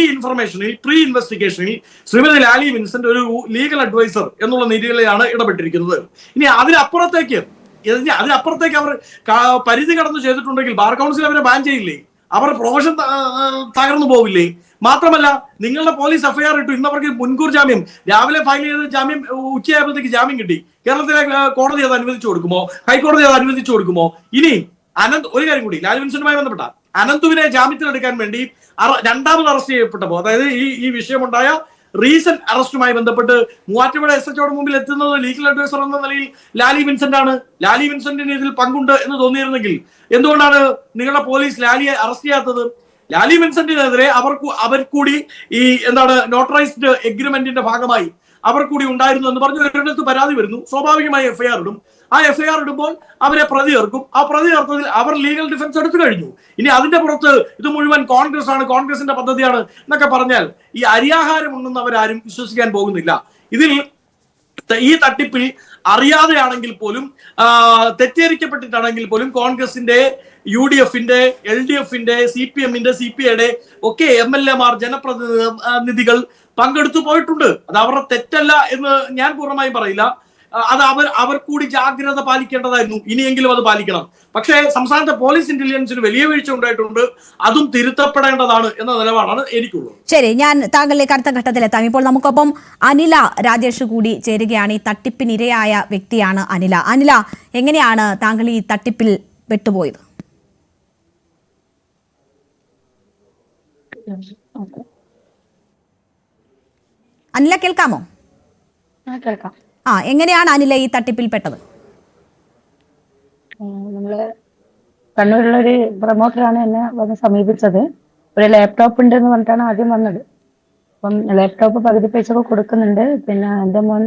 ഇൻവെസ്റ്റിഗേഷനിൽ ശ്രീമതി ലാലി വിൻസെന്റ് ഒരു ലീഗൽ അഡ്വൈസർ എന്നുള്ള നിലയിലാണ് ഇടപെട്ടിരിക്കുന്നത്. ഇനി അതിനപ്പുറത്തേക്ക് അവർ പരിധി കടന്നു ചെയ്തിട്ടുണ്ടെങ്കിൽ ബാർ കൗൺസിൽ അവരെ ബാൻ ചെയ്യില്ലേ? അവരുടെ പ്രൊഫഷൻ തകർന്നു പോവില്ലേ? മാത്രമല്ല, നിങ്ങളുടെ പോലീസ് FIR ഇട്ടു, ഇന്നവർക്ക് മുൻകൂർ ജാമ്യം, രാവിലെ ഫയൽ ചെയ്ത് ജാമ്യം ഉച്ചയായപ്പോഴത്തേക്ക് ജാമ്യം കിട്ടി. കേരളത്തിലെ കോടതി അത് അനുവദിച്ചു കൊടുക്കുമോ? ഹൈക്കോടതി അത് അനുവദിച്ചു കൊടുക്കുമോ? ഇനി ഒരു കാര്യം കൂടി ലാലി വിൻസെന്റുമായി ബന്ധപ്പെട്ട അനന്തുവിനെ ജാമ്യത്തിലെടുക്കാൻ വേണ്ടി 2ാമത് അറസ്റ്റ് ചെയ്യപ്പെട്ടപ്പോൾ, അതായത് ഈ വിഷയമുണ്ടായ റീസെന്റ് അറസ്റ്റുമായി ബന്ധപ്പെട്ട് മൂവാറ്റുപുഴ SHOയുടെ മുമ്പിൽ എത്തുന്നത് ലീഗൽ അഡ്വൈസർ എന്ന നിലയിൽ ലാലി വിൻസെന്റ് ആണ്. ലാലി വിൻസെന്റിന് ഇതിൽ പങ്കുണ്ട് എന്ന് തോന്നിയിരുന്നെങ്കിൽ എന്തുകൊണ്ടാണ് നിങ്ങളുടെ പോലീസ് ലാലിയെ അറസ്റ്റ് ചെയ്യാത്തത്? ലാലി വിൻസെന്റിനെതിരെ അവർ കൂടി ഈ നോട്ടറൈസ്ഡ് എഗ്രിമെന്റിന്റെ ഭാഗമായി അവർ കൂടി ഉണ്ടായിരുന്നു എന്ന് പറഞ്ഞ് ഒരിടത്ത് പരാതി വരുന്നു. സ്വാഭാവികമായി FIR ഇടും. ആ FIR ഇടുമ്പോൾ അവരെ പ്രതി ചേർക്കും. ആ പ്രതി ചേർത്തതിൽ അവർ ലീഗൽ ഡിഫൻസ് എടുത്തു കഴിഞ്ഞു. ഇനി അതിന്റെ പുറത്ത് ഇത് മുഴുവൻ കോൺഗ്രസ് ആണ്, കോൺഗ്രസിന്റെ പദ്ധതിയാണ് എന്നൊക്കെ പറഞ്ഞാൽ ഈ അരിയാഹാരം ഉണ്ടെന്നവരാരും വിശ്വസിക്കാൻ പോകുന്നില്ല. ഇതിൽ ഈ തട്ടിപ്പിൽ അറിയാതെയാണെങ്കിൽ പോലും തെറ്റിദ്ധരിക്കപ്പെട്ടിട്ടാണെങ്കിൽ പോലും കോൺഗ്രസിന്റെ, UDFന്റെ, LDFന്റെ, CPMന്റെ, CPIയുടെ ഒക്കെ MLAമാർ, ജനപ്രതിനിധികൾ പങ്കെടുത്തു പോയിട്ടുണ്ട്. അത് അവരുടെ തെറ്റല്ല എന്ന് ഞാൻ പൂർണ്ണമായും പറയില്ല. അത് അവർ കൂടി ജാഗ്രത പാലിക്കേണ്ടതായിരുന്നു. ഇനിയെങ്കിലും അത് പാലിക്കണം. പക്ഷേ സംസ്ഥാനത്തെ പോലീസ് ഇന്റലിജൻസിന് വലിയ വീഴ്ച ഉണ്ടായിട്ടുണ്ട്. അതും തിരുത്തപ്പെടേണ്ടതാണ് എന്ന നിലപാടാണ് എനിക്കുള്ളത്. ശരി, ഞാൻ താങ്കളിലേക്ക് അടുത്ത ഘട്ടത്തിലെത്താം. ഇപ്പോൾ നമുക്കൊപ്പം അനില രാജേഷ് കൂടി ചേരുകയാണ്. ഈ തട്ടിപ്പിനിരയായ വ്യക്തിയാണ് അനില. അനില, എങ്ങനെയാണ് താങ്കൾ ഈ തട്ടിപ്പിൽ പെട്ടുപോയത്? അനില, കേൾക്കാമോ? കേൾക്കാം. എങ്ങനെയാണ് അനില ഈ തട്ടിപ്പിൽ പെട്ടത്? നമ്മള് കണ്ണൂരിലൊരു പ്രൊമോട്ടറാണ് എന്നെ വന്ന് സമീപിച്ചത്. ഒരു ലാപ്ടോപ്പ് ഉണ്ട് എന്ന് പറഞ്ഞിട്ടാണ് ആദ്യം വന്നത്. അപ്പം ലാപ്ടോപ്പ് പകുതി പൈസ കൊടുക്കുന്നുണ്ട്. പിന്നെ എൻ്റെ മോൻ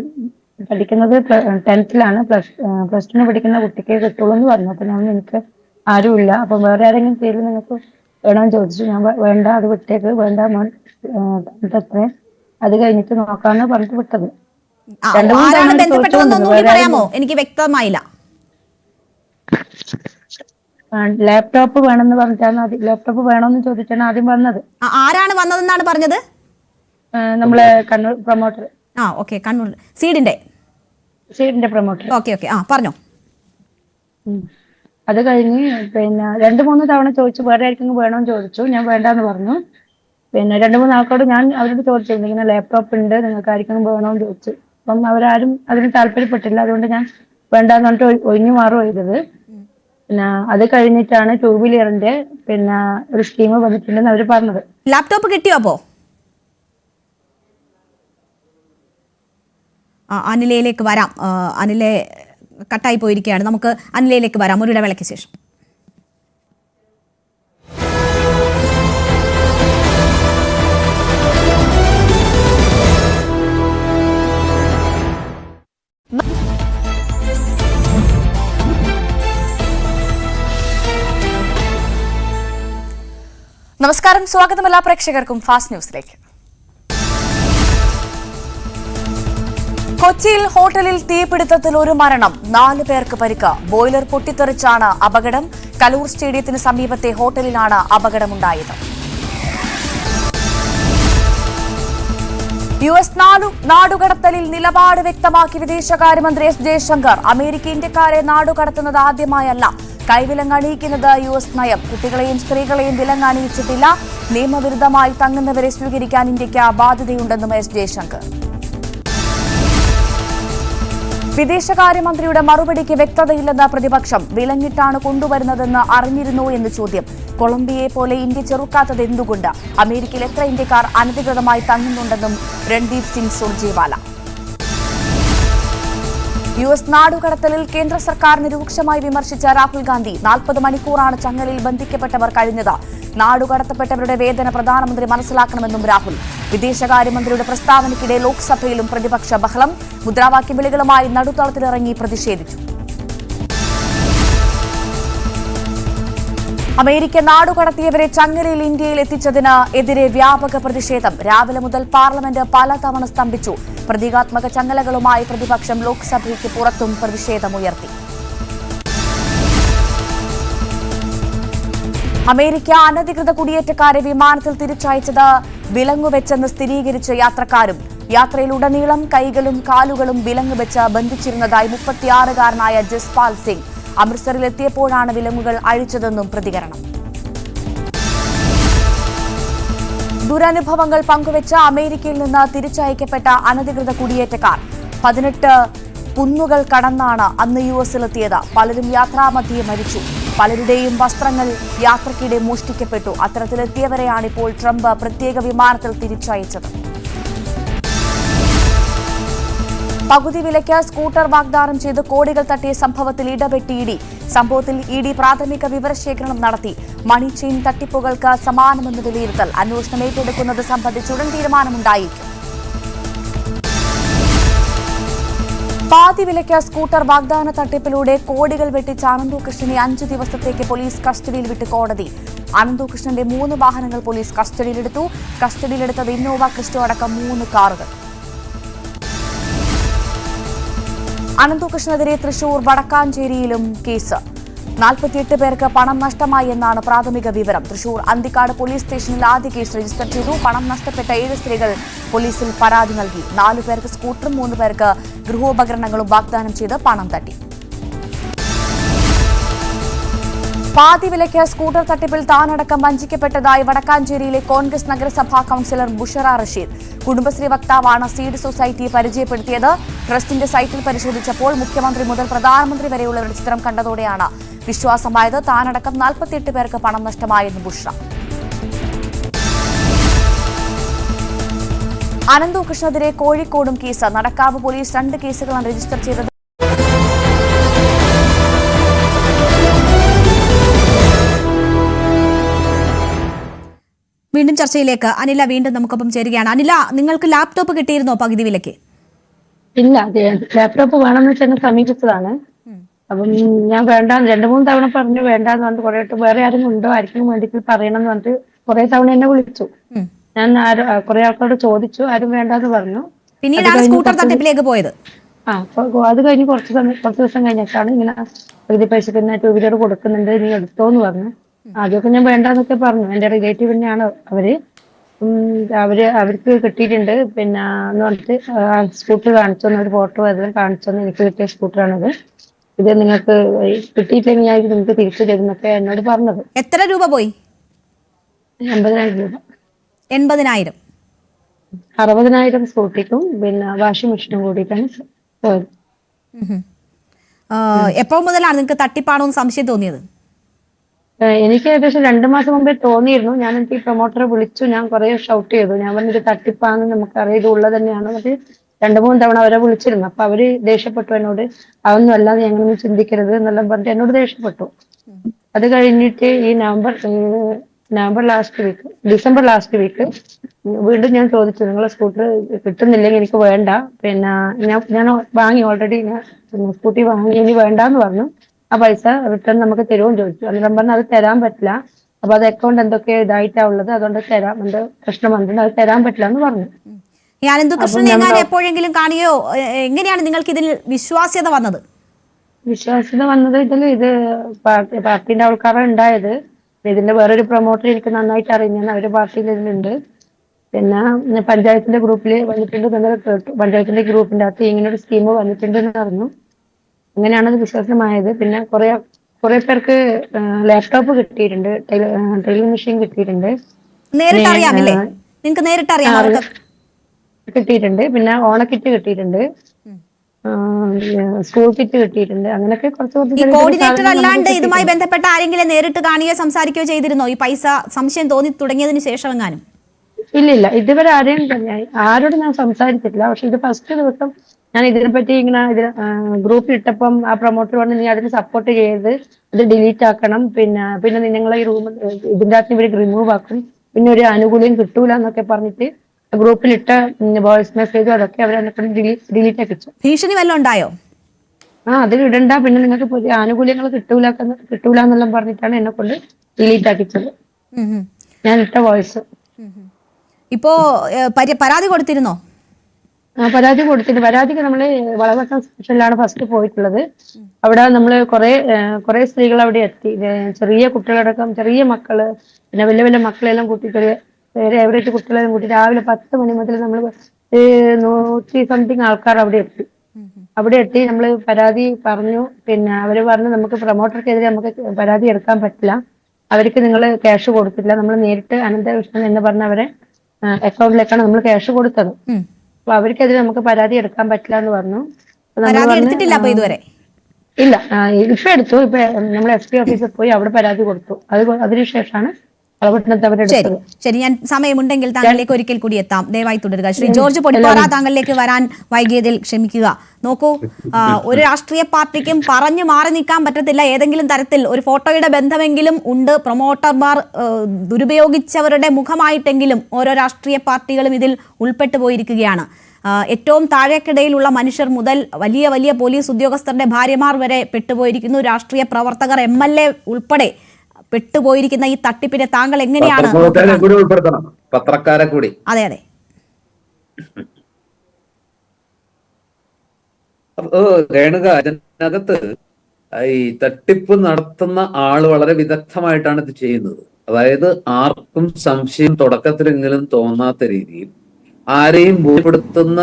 പഠിക്കുന്നത് 10th-ലാണ്, പ്ലസ് 2 പഠിക്കുന്ന കുട്ടിക്ക് കിട്ടുള്ളൂ എന്ന് പറഞ്ഞു. അപ്പൊ ഞാൻ എനിക്ക് ആരുമില്ല, അപ്പൊ വേറെ ആരെങ്കിലും പേര് നിങ്ങൾക്ക് വേണമെന്ന് ചോദിച്ചു. ഞാൻ വേണ്ട, അത് വിട്ടേക്ക്, വേണ്ട മോൻ എത്ര അത് കഴിഞ്ഞിട്ട് നോക്കാന്ന് പറഞ്ഞിട്ട് വിട്ടത്. പറയാമോ? എനിക്ക് വ്യക്തമായില്ല. ലാപ്ടോപ്പ് വേണമെന്ന് പറഞ്ഞിട്ടാണ് ലാപ്ടോപ്പ് വേണമെന്ന് ചോദിച്ചാണ് ആദ്യം വന്നത്. ആരാണ് വന്നതെന്നാണ് പറഞ്ഞത്? നമ്മളെ കണ്ണൂർ പ്രൊമോട്ടർ. ഓക്കെ, കണ്ണൂർ സീഡിന്റെ പ്രൊമോട്ടർ. ഓക്കെ, പറഞ്ഞോ. അത് കഴിഞ്ഞ് പിന്നെ 2-3 തവണ ചോദിച്ചു, വേറെ ആർക്കെങ്കിലും വേണമെന്ന് ചോദിച്ചു. ഞാൻ വേണ്ടാന്ന് പറഞ്ഞു. പിന്നെ 2-3 ആൾക്കാരോട് ഞാൻ അവരോട് ചോദിച്ചിരുന്നു, ഇങ്ങനെ ലാപ്ടോപ്പ് ഉണ്ട്, നിങ്ങൾക്ക് ആർക്കെങ്കിലും വേണമെന്ന് ചോദിച്ചു. അപ്പം അവരാരും അതിന് താല്പര്യപ്പെട്ടില്ല. അതുകൊണ്ട് ഞാൻ വേണ്ടാന്ന് പറഞ്ഞിട്ട് ഒഴിഞ്ഞു മാറുക ചെയ്തത്. പിന്നെ അത് കഴിഞ്ഞിട്ടാണ് 2 വീലറിന്റെ പിന്നെ ഒരു സ്കീം വന്നിട്ടുണ്ടെന്ന് അവർ പറഞ്ഞത്. ലാപ്ടോപ്പ് കിട്ടിയോ? അപ്പോ അനിലയിലേക്ക് വരാം. അനിലെ കട്ടായി പോയിരിക്കുകയാണ്. നമുക്ക് അനിലയിലേക്ക് വരാം ഒരു ഇടവേളയ്ക്ക് ശേഷം. നമസ്കാരം, സ്വാഗതം എല്ലാ പ്രേക്ഷകർക്കും ഫാസ്റ്റ് ന്യൂസിലേക്ക്. കൊച്ചിയിൽ ഹോട്ടലിൽ തീപിടുത്തത്തിൽ ഒരു മരണം, 4 പേർക്ക് പരിക്ക്. ബോയിലർ പൊട്ടിത്തെറിച്ചാണ് അപകടം. കലൂർ സ്റ്റേഡിയത്തിന് സമീപത്തെ ഹോട്ടലിലാണ് അപകടമുണ്ടായത്. US നാടുകടത്തലിൽ നിലപാട് വ്യക്തമാക്കി വിദേശകാര്യമന്ത്രി S. ജയശങ്കർ. അമേരിക്ക ഇന്ത്യക്കാരെ നാടുകടത്തുന്നത് ആദ്യമായല്ല. കൈവിലങ്ങണിയിക്കുന്നത് US നയം. കുട്ടികളെയും സ്ത്രീകളെയും വിലങ്ങണിയിച്ചിട്ടില്ല. നിയമവിരുദ്ധമായി തങ്ങുന്നവരെ സ്വീകരിക്കാൻ ഇന്ത്യക്ക് ബാധ്യതയുണ്ടെന്നും S. ജയശങ്കർ. വിദേശകാര്യമന്ത്രിയുടെ മറുപടിക്ക് വ്യക്തതയില്ലെന്ന പ്രതിപക്ഷം. വിലങ്ങിട്ടാണ് കൊണ്ടുവരുന്നതെന്ന് അറിഞ്ഞിരുന്നോ എന്ന് ചോദ്യം. കൊളംബിയയെ പോലെ ഇന്ത്യ ചെറുക്കാത്തത് എന്തുകൊണ്ട്? അമേരിക്കയിൽ എത്ര ഇന്ത്യക്കാർ അനധികൃതമായി തങ്ങുന്നുണ്ടെന്നും രൺദീപ് സിംഗ് സുർജേവാല. US നാടുകടത്തലിൽ കേന്ദ്ര സർക്കാരിനെ രൂക്ഷമായി വിമർശിച്ച രാഹുൽ ഗാന്ധി. 40 മണിക്കൂറാണ് ചങ്ങലയിൽ ബന്ധിക്കപ്പെട്ടവർ കഴിഞ്ഞത്. നാടുകടത്തപ്പെട്ടവരുടെ വേദന പ്രധാനമന്ത്രി മനസ്സിലാക്കണമെന്നും രാഹുൽ. വിദേശകാര്യമന്ത്രിയുടെ പ്രസ്താവനയ്ക്കിടെ ലോക്സഭയിലും പ്രതിപക്ഷ ബഹളം. മുദ്രാവാക്യ വിളികളുമായി നടുത്തളത്തിലിറങ്ങി പ്രതിഷേധിച്ചു. അമേരിക്ക നാടുകടത്തിയവരെ ചങ്ങലയിൽ ഇന്ത്യയിൽ എത്തിച്ചതിന് എതിരെ വ്യാപക പ്രതിഷേധം. രാവിലെ മുതൽ പാർലമെന്റ് പലതവണ സ്തംഭിച്ചു. പ്രതീകാത്മക ചങ്ങലകളുമായി പ്രതിപക്ഷം ലോക്സഭയ്ക്ക് പുറത്തും പ്രതിഷേധമുയർത്തി. അമേരിക്ക അനധികൃത കുടിയേറ്റക്കാരെ വിമാനത്തിൽ തിരിച്ചയച്ചത് വിലങ്ങുവെച്ചെന്ന് സ്ഥിരീകരിച്ച യാത്രക്കാരും. യാത്രയിലുടനീളം കൈകളും കാലുകളും വിലങ്ങുവെച്ച് ബന്ധിച്ചിരുന്നതായി 36-കാരനായ ജസ്പാൽ സിംഗ്. അമൃത്സറിലെത്തിയപ്പോഴാണ് വിലങ്ങുകൾ അഴിച്ചതെന്നും പ്രതികരണം. ദുരനുഭവങ്ങൾ പങ്കുവെച്ച് അമേരിക്കയിൽ നിന്ന് തിരിച്ചയക്കപ്പെട്ട അനധികൃത കുടിയേറ്റക്കാർ 18 കുന്നുകൾ കടന്നാണ് അന്ന് US-ലെത്തിയത്. പലരും യാത്രാമധ്യേ മരിച്ചു. പലരുടെയും വസ്ത്രങ്ങൾ യാത്രക്കിടെ മോഷ്ടിക്കപ്പെട്ടു. അത്തരത്തിലെത്തിയവരെയാണ് ഇപ്പോൾ ട്രംപ് പ്രത്യേക വിമാനത്തിൽ തിരിച്ചയച്ചത്. പകുതി വിലയ്ക്ക് സ്കൂട്ടർ വാഗ്ദാനം ചെയ്ത് കോടികൾ തട്ടിയ സംഭവത്തിൽ ഇടപെട്ടി ഇഡി. സംഭവത്തിൽ ഇഡി പ്രാഥമിക വിവരശേഖരണം നടത്തി. മണി ചെയിൻ തട്ടിപ്പുകൾക്ക് സമാനമെന്ന് വിലയിരുത്തൽ. അന്വേഷണം ഏറ്റെടുക്കുന്നത് സംബന്ധിച്ച് ഉടൻ തീരുമാനമുണ്ടായേക്കും. പാതി വിലയ്ക്ക് സ്കൂട്ടർ വാഗ്ദാന തട്ടിപ്പിലൂടെ കോടികൾ വെട്ടിച്ച അനന്തകൃഷ്ണനെ 5 ദിവസത്തേക്ക് പോലീസ് കസ്റ്റഡിയിൽ വിട്ട് കോടതി. അനന്തകൃഷ്ണന്റെ 3 വാഹനങ്ങൾ പോലീസ് കസ്റ്റഡിയിലെടുത്തു. കസ്റ്റഡിയിലെടുത്തത് ഇന്നോവ ക്രിസ്റ്റോ അടക്കം 3 കാറുകൾ. അനന്തകൃഷ്ണനെതിരെ തൃശൂർ വടക്കാഞ്ചേരിയിലും കേസ്. 48 പേർക്ക് പണം നഷ്ടമായി എന്നാണ് പ്രാഥമിക വിവരം. തൃശൂർ അന്തിക്കാട് പോലീസ് സ്റ്റേഷനിൽ ആദ്യ കേസ് രജിസ്റ്റർ ചെയ്തു. പണം നഷ്ടപ്പെട്ട 7 സ്ത്രീകൾ പോലീസിൽ പരാതി നൽകി. 4 പേർക്ക് സ്കൂട്ടറും 3 പേർക്ക് ഗൃഹോപകരണങ്ങളും വാഗ്ദാനം ചെയ്ത് പണം തട്ടി. പാതി വിലയ്ക്ക് സ്കൂട്ടർ തട്ടിപ്പിൽ താനടക്കം വഞ്ചിക്കപ്പെട്ടതായി വടക്കാഞ്ചേരിയിലെ കോൺഗ്രസ് നഗരസഭാ കൌൺസിലർ ബുഷറ റഷീദ്. കുടുംബശ്രീ വക്താവാണ് സീഡ് സൊസൈറ്റിയെ പരിചയപ്പെടുത്തിയത്. ട്രസ്റ്റിന്റെ സൈറ്റിൽ പരിശോധിച്ചപ്പോൾ മുഖ്യമന്ത്രി മുതൽ പ്രധാനമന്ത്രി വരെയുള്ളവരുടെ ചിത്രം കണ്ടതോടെയാണ് വിശ്വാസമായത്. താനടക്കം 48 പേർക്ക് പണം നഷ്ടമായെന്ന് ബുഷ്ര. അനന്തകൃഷ്ണനെതിരെ കോഴിക്കോടും കേസ്. നടക്കാവ് പോലീസ് 2 കേസുകളാണ് രജിസ്റ്റർ ചെയ്തത്. വീണ്ടും ചർച്ചയിലേക്ക് അനില വീണ്ടും നമുക്കൊപ്പം ചേരുകയാണ്. അനില, നിങ്ങൾക്ക് ലാപ്ടോപ്പ് കിട്ടിയിരുന്നോ പകുതി വിലയ്ക്ക്? ഇല്ല, ലാപ്ടോപ്പ് വേണമെന്ന് വെച്ച് എന്നെ സമീപിച്ചതാണ്. അപ്പം ഞാൻ വേണ്ടാന്ന് 2-3 തവണ പറഞ്ഞു, വേണ്ടാന്ന് പറഞ്ഞിട്ട് കുറെ വേറെ ആരും ഉണ്ടോ ആർക്കും വേണ്ടിയിട്ട് പറയണം എന്ന് പറഞ്ഞിട്ട് കുറെ തവണ എന്നെ വിളിച്ചു. ഞാൻ കുറെ ആൾക്കാരോട് ചോദിച്ചു, ആരും വേണ്ടാന്ന് പറഞ്ഞു. പിന്നീടാണ് സ്കൂട്ടർ തട്ടിപ്പിലേക്ക് പോയത്. അത് കഴിഞ്ഞ് കുറച്ച് ദിവസം കഴിഞ്ഞിട്ടാണ് ഇങ്ങനെ പകുതി പൈസ പിന്നെ 2 വീലർ കൊടുക്കുന്നുണ്ട്, നീ എടുത്തോന്ന് പറഞ്ഞു. ആദ്യമൊക്കെ ഞാൻ വേണ്ടാന്നൊക്കെ പറഞ്ഞു. എന്റെ റിലേറ്റീവ് തന്നെയാണ് അവർക്ക് കിട്ടിയിട്ടുണ്ട് പിന്നെ എന്ന് പറഞ്ഞിട്ട് സ്കൂട്ടർ കാണിച്ചോന്ന്, ഒരു ഫോട്ടോ അതെല്ലാം കാണിച്ചോന്ന്, എനിക്ക് കിട്ടിയ സ്കൂട്ടറാണിത്, ഇത് നിങ്ങൾക്ക് കിട്ടിയിട്ടില്ലെങ്കിൽ ഞാൻ നിങ്ങൾക്ക് തിരിച്ചു തരുന്നൊക്കെ എന്നോട് പറഞ്ഞത്. എത്ര രൂപ പോയി? 80,000 രൂപ. 80,000. 60,000 സ്കൂട്ടിക്കും പിന്നെ വാഷിംഗ് മെഷീനും കൂടിയിട്ടാണ് പോയത്. എപ്പോൾ മുതലാണ് നിങ്ങൾക്ക് തട്ടിപ്പാണോ എന്ന് സംശയം തോന്നിയത്? എനിക്ക് ഏകദേശം 2 മാസം മുമ്പേ തോന്നിയിരുന്നു. ഞാൻ എനിക്ക് ഈ പ്രൊമോട്ടറെ വിളിച്ചു, ഞാൻ കുറെ ഷൗട്ട് ചെയ്തു, ഞാൻ പറഞ്ഞത് തട്ടിപ്പാന്ന് നമുക്കറിയാം, ഇത് ഉള്ളത് തന്നെയാണ്. എന്നിട്ട് 2-3 തവണ അവരെ വിളിച്ചിരുന്നു. അപ്പൊ അവര് ദേഷ്യപ്പെട്ടു എന്നോട്, അതൊന്നും അല്ലാതെ ഞങ്ങളൊന്നും ചിന്തിക്കരുത് എന്നെല്ലാം പറഞ്ഞിട്ട് എന്നോട് ദേഷ്യപ്പെട്ടു. അത് കഴിഞ്ഞിട്ട് ഈ ഡിസംബർ ലാസ്റ്റ് വീക്ക് വീണ്ടും ഞാൻ ചോദിച്ചു, നിങ്ങളെ സ്കൂട്ടർ കിട്ടുന്നില്ലെങ്കിൽ എനിക്ക് വേണ്ട, പിന്നെ ഞാൻ വാങ്ങി, ഓൾറെഡി ഞാൻ സ്കൂട്ടി വാങ്ങി, ഇനി വേണ്ടാന്ന് പറഞ്ഞു. ആ പൈസ റിട്ടേൺ നമുക്ക് തരുമെന്ന് ചോദിച്ചു. അന്നേരം പറഞ്ഞു അത് തരാൻ പറ്റില്ല, അപ്പൊ അത് അക്കൗണ്ട് എന്തൊക്കെയോ ഇതായിട്ടാ ഉള്ളത്, അതുകൊണ്ട് തരാം, എന്ത് പ്രശ്നം വന്നിട്ടുണ്ട്, അത് തരാൻ പറ്റില്ല എന്ന് പറഞ്ഞു. എപ്പോഴെങ്കിലും കാണിയോ? എങ്ങനെയാണ് നിങ്ങൾക്ക് ഇതിൽ വിശ്വാസ്യത വന്നത്? ഇത് പാർട്ടിന്റെ ആൾക്കാരാണ് ഉണ്ടായത്. ഇതിന്റെ വേറൊരു പ്രൊമോട്ടർ എനിക്ക് നന്നായിട്ട് അറിയുന്ന അവര് പാർട്ടിയിൽ ഇതിലുണ്ട്. പിന്നെ പഞ്ചായത്തിന്റെ ഗ്രൂപ്പിൽ വന്നിട്ടുണ്ട് എന്നൊക്കെ കേട്ടു. പഞ്ചായത്തിന്റെ ഗ്രൂപ്പിന്റെ അകത്ത് ഇങ്ങനെ ഒരു സ്കീം വന്നിട്ടുണ്ട് എന്ന് പറഞ്ഞു. അങ്ങനെയാണ് അത് വിശ്വാസമായത്. പിന്നെ കുറെ പേർക്ക് ലാപ്ടോപ്പ് കിട്ടിയിട്ടുണ്ട്, ഡ്രില്ലിംഗ് മെഷീൻ കിട്ടിയിട്ടുണ്ട്, കിട്ടിയിട്ടുണ്ട്. പിന്നെ ഓണക്കിറ്റ് കിട്ടിയിട്ടുണ്ട്, സ്കൂൾ കിറ്റ് കിട്ടിയിട്ടുണ്ട്. അങ്ങനെയൊക്കെ കോർഡിനേറ്റർ അല്ലാണ്ട് ഇതുമായി ബന്ധപ്പെട്ട ആരെങ്കിലും നേരിട്ട് കാണുകയോ സംസാരിക്കുകയോ ചെയ്തിരുന്നോ ഈ പൈസ സംശയം തോന്നി തുടങ്ങിയതിന് ശേഷം എങ്ങാനും? ഇല്ല, ഇതുവരെ ആരോട് ഞാൻ സംസാരിച്ചിട്ടില്ല. പക്ഷെ ഇത് ഫസ്റ്റ് ദിവസം ഞാൻ ഇതിനെപ്പറ്റി ഇങ്ങനെ ഗ്രൂപ്പിൽ ഇട്ടപ്പം ആ പ്രൊമോട്ടർ പറഞ്ഞു, നീ അതിന് സപ്പോർട്ട് ചെയ്ത് ഇത് ഡിലീറ്റ് ആക്കണം, പിന്നെ നിങ്ങളെ ഈ റൂം ഇതിന്റെ അകത്ത് ഇവര് റിമൂവ് ആക്കും, പിന്നെ ഒരു ആനുകൂല്യം കിട്ടൂല എന്നൊക്കെ പറഞ്ഞിട്ട് ഗ്രൂപ്പിലിട്ട വോയിസ് മെസ്സേജും അതൊക്കെ അവരെന്നെ ഡിലീറ്റ് ആക്കിച്ചു. ഭീഷണി വല്ലതും ഉണ്ടായോ? അതിൽ ഇടണ്ട, പിന്നെ നിങ്ങൾക്ക് പുതിയ ആനുകൂല്യങ്ങൾ കിട്ടൂല എന്നെല്ലാം പറഞ്ഞിട്ടാണ് എന്നെ കൊണ്ട് ഡിലീറ്റ് ആക്കിച്ചത്, ഞാൻ ഇട്ട വോയിസ്. ഇപ്പോ പരാതി കൊടുത്തിരുന്നോ? പരാതി കൊടുത്തിട്ട്, പരാതിക്ക് നമ്മള് വളവട്ടം സ്റ്റേഷനിലാണ് ഫസ്റ്റ് പോയിട്ടുള്ളത്. അവിടെ നമ്മള് കുറെ സ്ത്രീകൾ അവിടെ എത്തി, ചെറിയ കുട്ടികളടക്കം, ചെറിയ മക്കള്, പിന്നെ വലിയ മക്കളെല്ലാം കൂട്ടി, എവറേജ് കുട്ടികളെല്ലാം കൂട്ടി രാവിലെ 10 മണി മുതൽ നമ്മൾ 100 സംതിങ് ആൾക്കാർ അവിടെ എത്തി നമ്മൾ പരാതി പറഞ്ഞു. പിന്നെ അവര് പറഞ്ഞു, നമുക്ക് പ്രൊമോട്ടർക്കെതിരെ നമുക്ക് പരാതി എടുക്കാൻ പറ്റില്ല, അവർക്ക് നിങ്ങൾ ക്യാഷ് കൊടുത്തില്ല, നമ്മൾ നേരിട്ട് അനന്തകൃഷ്ണൻ എന്ന് പറഞ്ഞ അവരെ അക്കൗണ്ടിലേക്കാണ് നമ്മൾ ക്യാഷ് കൊടുത്തത്, അപ്പൊ അവർക്കെതിരെ നമുക്ക് പരാതി എടുക്കാൻ പറ്റില്ല എന്ന് പറഞ്ഞു. ഇല്ല, ഇപ്പൊ എടുത്തു. ഇപ്പൊ നമ്മൾ SP ഓഫീസിൽ പോയി അവിടെ പരാതി കൊടുത്തു. അതിനുശേഷമാണ് വളപട്ടണത്ത് ശരി അവരെടുത്തത്. ശരി, ഞാൻ സമയമുണ്ടെങ്കിൽ താങ്കളിലേക്ക് ഒരിക്കൽ കൂടി എത്താം. ദയവായി തുടരുക. ശ്രീ ജോർജ് പൊടിപ്പാറ, താങ്കളിലേക്ക് വരാൻ വൈകിയതിൽ ക്ഷമിക്കുക. നോക്കൂ, ഒരു രാഷ്ട്രീയ പാർട്ടിക്കും പറഞ്ഞു മാറി നിൽക്കാൻ പറ്റത്തില്ല. ഏതെങ്കിലും തരത്തിൽ ഒരു ഫോട്ടോയുടെ ബന്ധമെങ്കിലും ഉണ്ട്. പ്രൊമോട്ടർമാർ ദുരുപയോഗിച്ചവരുടെ മുഖമായിട്ടെങ്കിലും ഓരോ രാഷ്ട്രീയ പാർട്ടികളും ഇതിൽ ഉൾപ്പെട്ടു പോയിരിക്കുകയാണ്. ഏറ്റവും താഴേക്കിടയിലുള്ള മനുഷ്യർ മുതൽ വലിയ വലിയ പോലീസ് ഉദ്യോഗസ്ഥരുടെ ഭാര്യമാർ വരെ പെട്ടുപോയിരിക്കുന്നു. രാഷ്ട്രീയ പ്രവർത്തകർ, MLA ഉൾപ്പെടെ പെട്ടുപോയിരിക്കുന്ന ഈ തട്ടിപ്പിനെ താങ്കൾ എങ്ങനെയാണ്? പത്രക്കാരെ കൂടി. അതെ അതെ. രേണുക, അതിനകത്ത് ഈ തട്ടിപ്പ് നടത്തുന്ന ആള് വളരെ വിദഗ്ധമായിട്ടാണ് ഇത് ചെയ്യുന്നത്. അതായത് ആർക്കും സംശയം തുടക്കത്തിലെങ്കിലും തോന്നാത്ത രീതിയിൽ ആരെയും ബോധ്യപ്പെടുത്തുന്ന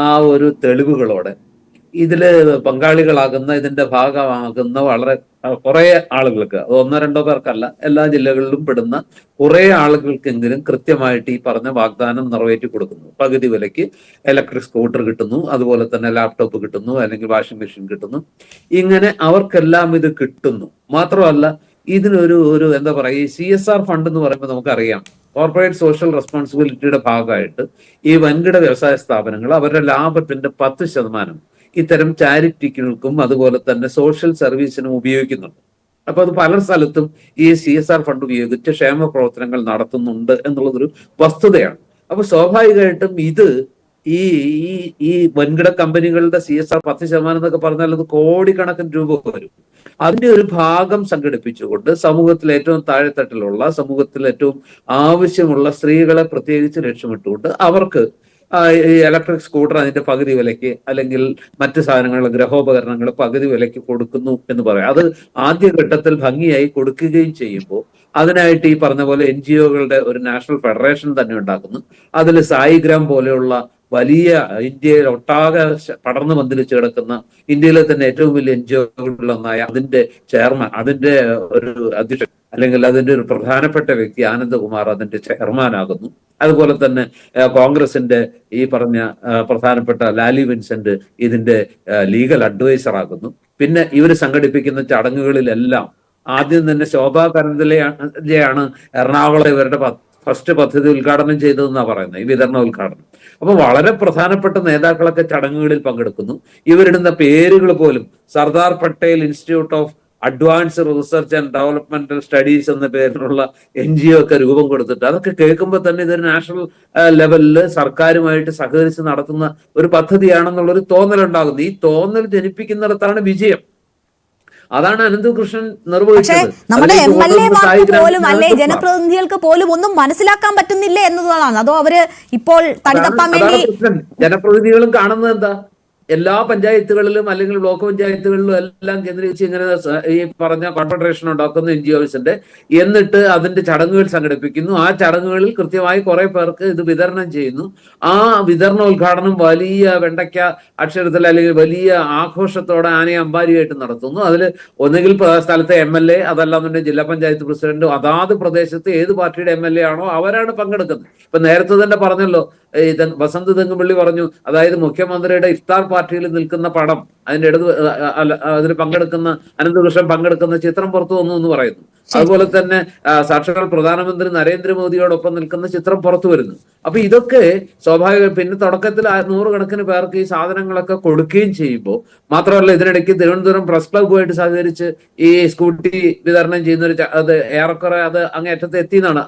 ആ ഒരു തെളിവുകളോടെ ഇതില് പങ്കാളികളാകുന്ന, ഇതിന്റെ ഭാഗമാകുന്ന വളരെ കുറെ ആളുകൾക്ക്, അത് ഒന്നോ രണ്ടോ പേർക്കല്ല, എല്ലാ ജില്ലകളിലും പെടുന്ന കുറെ ആളുകൾക്കെങ്കിലും കൃത്യമായിട്ട് ഈ പറഞ്ഞ വാഗ്ദാനം നിറവേറ്റി കൊടുക്കുന്നു. പകുതി വിലയ്ക്ക് ഇലക്ട്രിക് സ്കൂട്ടർ കിട്ടുന്നു, അതുപോലെ തന്നെ ലാപ്ടോപ്പ് കിട്ടുന്നു, അല്ലെങ്കിൽ വാഷിംഗ് മെഷീൻ കിട്ടുന്നു. ഇങ്ങനെ അവർക്കെല്ലാം ഇത് കിട്ടുന്നു. മാത്രമല്ല, ഇതിനൊരു എന്താ പറയുക, ഈ CSR ഫണ്ട് എന്ന് പറയുമ്പോൾ നമുക്കറിയാം, കോർപ്പറേറ്റ് സോഷ്യൽ റെസ്പോൺസിബിലിറ്റിയുടെ ഭാഗമായിട്ട് ഈ വൻകിട വ്യവസായ സ്ഥാപനങ്ങൾ അവരുടെ ലാഭത്തിന്റെ 10% ഇത്തരം ചാരിറ്റികൾക്കും അതുപോലെ തന്നെ സോഷ്യൽ സർവീസിനും ഉപയോഗിക്കുന്നുണ്ട്. അപ്പൊ അത് പല സ്ഥലത്തും ഈ CSR ഫണ്ട് ഉപയോഗിച്ച് ക്ഷേമ പ്രവർത്തനങ്ങൾ നടത്തുന്നുണ്ട് എന്നുള്ളതൊരു വസ്തുതയാണ്. അപ്പൊ സ്വാഭാവികമായിട്ടും ഇത് ഈ വൻകിട കമ്പനികളുടെ CSR 10% എന്നൊക്കെ പറഞ്ഞാൽ അത് കോടിക്കണക്കിന് രൂപ വരും. അതിന്റെ ഒരു ഭാഗം സംഘടിപ്പിച്ചുകൊണ്ട് സമൂഹത്തിൽ ഏറ്റവും താഴെത്തട്ടിലുള്ള, സമൂഹത്തിൽ ഏറ്റവും ആവശ്യമുള്ള സ്ത്രീകളെ പ്രത്യേകിച്ച് ലക്ഷ്യമിട്ടുകൊണ്ട് അവർക്ക് ഈ ഇലക്ട്രിക് സ്കൂട്ടർ അതിന്റെ പകുതി വിലയ്ക്ക്, അല്ലെങ്കിൽ മറ്റ് സാധനങ്ങൾ, ഗൃഹോപകരണങ്ങൾ പകുതി വിലയ്ക്ക് കൊടുക്കുന്നു എന്ന് പറയാം. അത് ആദ്യഘട്ടത്തിൽ ഭംഗിയായി കൊടുക്കുകയും ചെയ്യുമ്പോൾ അതിനായിട്ട് ഈ പറഞ്ഞ പോലെ NGOകളുടെ ഒരു നാഷണൽ ഫെഡറേഷൻ തന്നെ ഉണ്ടാക്കുന്നു. അതിൽ സായിഗ്രാം പോലെയുള്ള വലിയ, ഇന്ത്യയിൽ ഒട്ടാകെ പടർന്നു പന്തലിച്ച് കിടക്കുന്ന, ഇന്ത്യയിലെ തന്നെ ഏറ്റവും വലിയ NGOകളിലൊന്നായ അതിന്റെ ചെയർമാൻ, അതിന്റെ ഒരു അധ്യക്ഷൻ, അല്ലെങ്കിൽ അതിന്റെ ഒരു പ്രധാനപ്പെട്ട വ്യക്തി ആനന്ദകുമാർ അതിന്റെ ചെയർമാനാകുന്നു. അതുപോലെ തന്നെ കോൺഗ്രസിന്റെ ഈ പറഞ്ഞ പ്രധാനപ്പെട്ട ലാലി വിൻസെന്റ് ഇതിന്റെ ലീഗൽ അഡ്വൈസർ ആകുന്നു. പിന്നെ ഇവർ സംഘടിപ്പിക്കുന്ന ചടങ്ങുകളിലെല്ലാം ആദ്യം തന്നെ ശോഭാ കരന്തലയാണ് എറണാകുളം ഇവരുടെ ഫസ്റ്റ് പദ്ധതി ഉദ്ഘാടനം ചെയ്തതെന്നാണ് പറയുന്നത്, ഈ വിതരണ ഉദ്ഘാടനം. അപ്പൊ വളരെ പ്രധാനപ്പെട്ട നേതാക്കളൊക്കെ ചടങ്ങുകളിൽ പങ്കെടുക്കുന്നു. ഇവരിടുന്ന പേരുകൾ പോലും Sardar Patel institute of advanced research and developmental studies എന്ന പേരിലുള്ള NGO ഒക്കെ രൂപം കൊടുത്തിട്ട്, അതൊക്കെ കേൾക്കുമ്പോൾ തന്നെ ഇതൊരു നാഷണൽ ലെവലിൽ സർക്കാരുമായിട്ട് സഹകരിച്ച് നടത്തുന്ന ഒരു പദ്ധതിയാണെന്നുള്ളൊരു തോന്നലുണ്ടാകുന്നു. ഈ തോന്നൽ ജനിപ്പിക്കുന്നിടത്താണ് വിജയം. അതാണ് അനന്തകൃഷ്ണൻ നിർവഹിച്ചത്. നമ്മുടെ MLA-മാർക്ക് പോലും, അല്ലെ ജനപ്രതിനിധികൾക്ക് പോലും ഒന്നും മനസ്സിലാക്കാൻ പറ്റുന്നില്ല എന്നതാണ്. അതോ അവര് ഇപ്പോൾ തടിതപ്പാൻ വേണ്ടി ജനപ്രതിനിധികളും കാണുന്നത് എന്താ, എല്ലാ പഞ്ചായത്തുകളിലും അല്ലെങ്കിൽ ബ്ലോക്ക് പഞ്ചായത്തുകളിലും എല്ലാം കേന്ദ്രീകരിച്ച് ഇങ്ങനെ ഈ പറഞ്ഞ കോൺഫെഡറേഷൻ ഉണ്ടാക്കുന്ന NGOസിന്റെ, എന്നിട്ട് അതിന്റെ ചടങ്ങുകൾ സംഘടിപ്പിക്കുന്നു. ആ ചടങ്ങുകളിൽ കൃത്യമായി കുറെ പേർക്ക് ഇത് വിതരണം ചെയ്യുന്നു. ആ വിതരണോദ്ഘാടനം വലിയ വെണ്ടയ്ക്ക അക്ഷരത്തിൽ അല്ലെങ്കിൽ വലിയ ആഘോഷത്തോടെ ആനയെ അമ്പാരിയായിട്ട് നടത്തുന്നു. അതിൽ ഒന്നുകിൽ സ്ഥലത്തെ MLA, അതല്ലാന്നുണ്ടെങ്കിൽ ജില്ലാ പഞ്ചായത്ത് പ്രസിഡന്റ്, അതാത് പ്രദേശത്ത് ഏത് പാർട്ടിയുടെ MLA ആണോ അവരാണ് പങ്കെടുക്കുന്നത്. ഇപ്പൊ നേരത്തെ തന്നെ പറഞ്ഞല്ലോ, വസന്ത് തെങ്ങുപള്ളി പറഞ്ഞു, അതായത് മുഖ്യമന്ത്രിയുടെ ഇഫ്താർ പാർട്ടിയിൽ നിൽക്കുന്ന പടം, അതിന്റെ അതിൽ പങ്കെടുക്കുന്ന അനന്തകൃഷ്ണൻ പങ്കെടുക്കുന്ന ചിത്രം പുറത്തു വന്നു എന്ന് പറയുന്നു. അതുപോലെ തന്നെ സാക്ഷാൽ പ്രധാനമന്ത്രി നരേന്ദ്രമോദിയോടൊപ്പം നിൽക്കുന്ന ചിത്രം പുറത്തു വരുന്നു. അപ്പൊ ഇതൊക്കെ സ്വാഭാവിക. പിന്നെ തുടക്കത്തിൽ 100 കണക്കിന് പേർക്ക് ഈ സാധനങ്ങളൊക്കെ കൊടുക്കുകയും ചെയ്യുമ്പോൾ മാത്രമല്ല, ഇതിനിടയ്ക്ക് തിരുവനന്തപുരം പ്രസ് ക്ലബ്ബുമായിട്ട് സഹകരിച്ച് ഈ സ്കൂട്ടി വിതരണം ചെയ്യുന്ന അത് ഏറെക്കുറെ അത് അങ്ങേയറ്റത്ത് എത്തിയെന്നാണ്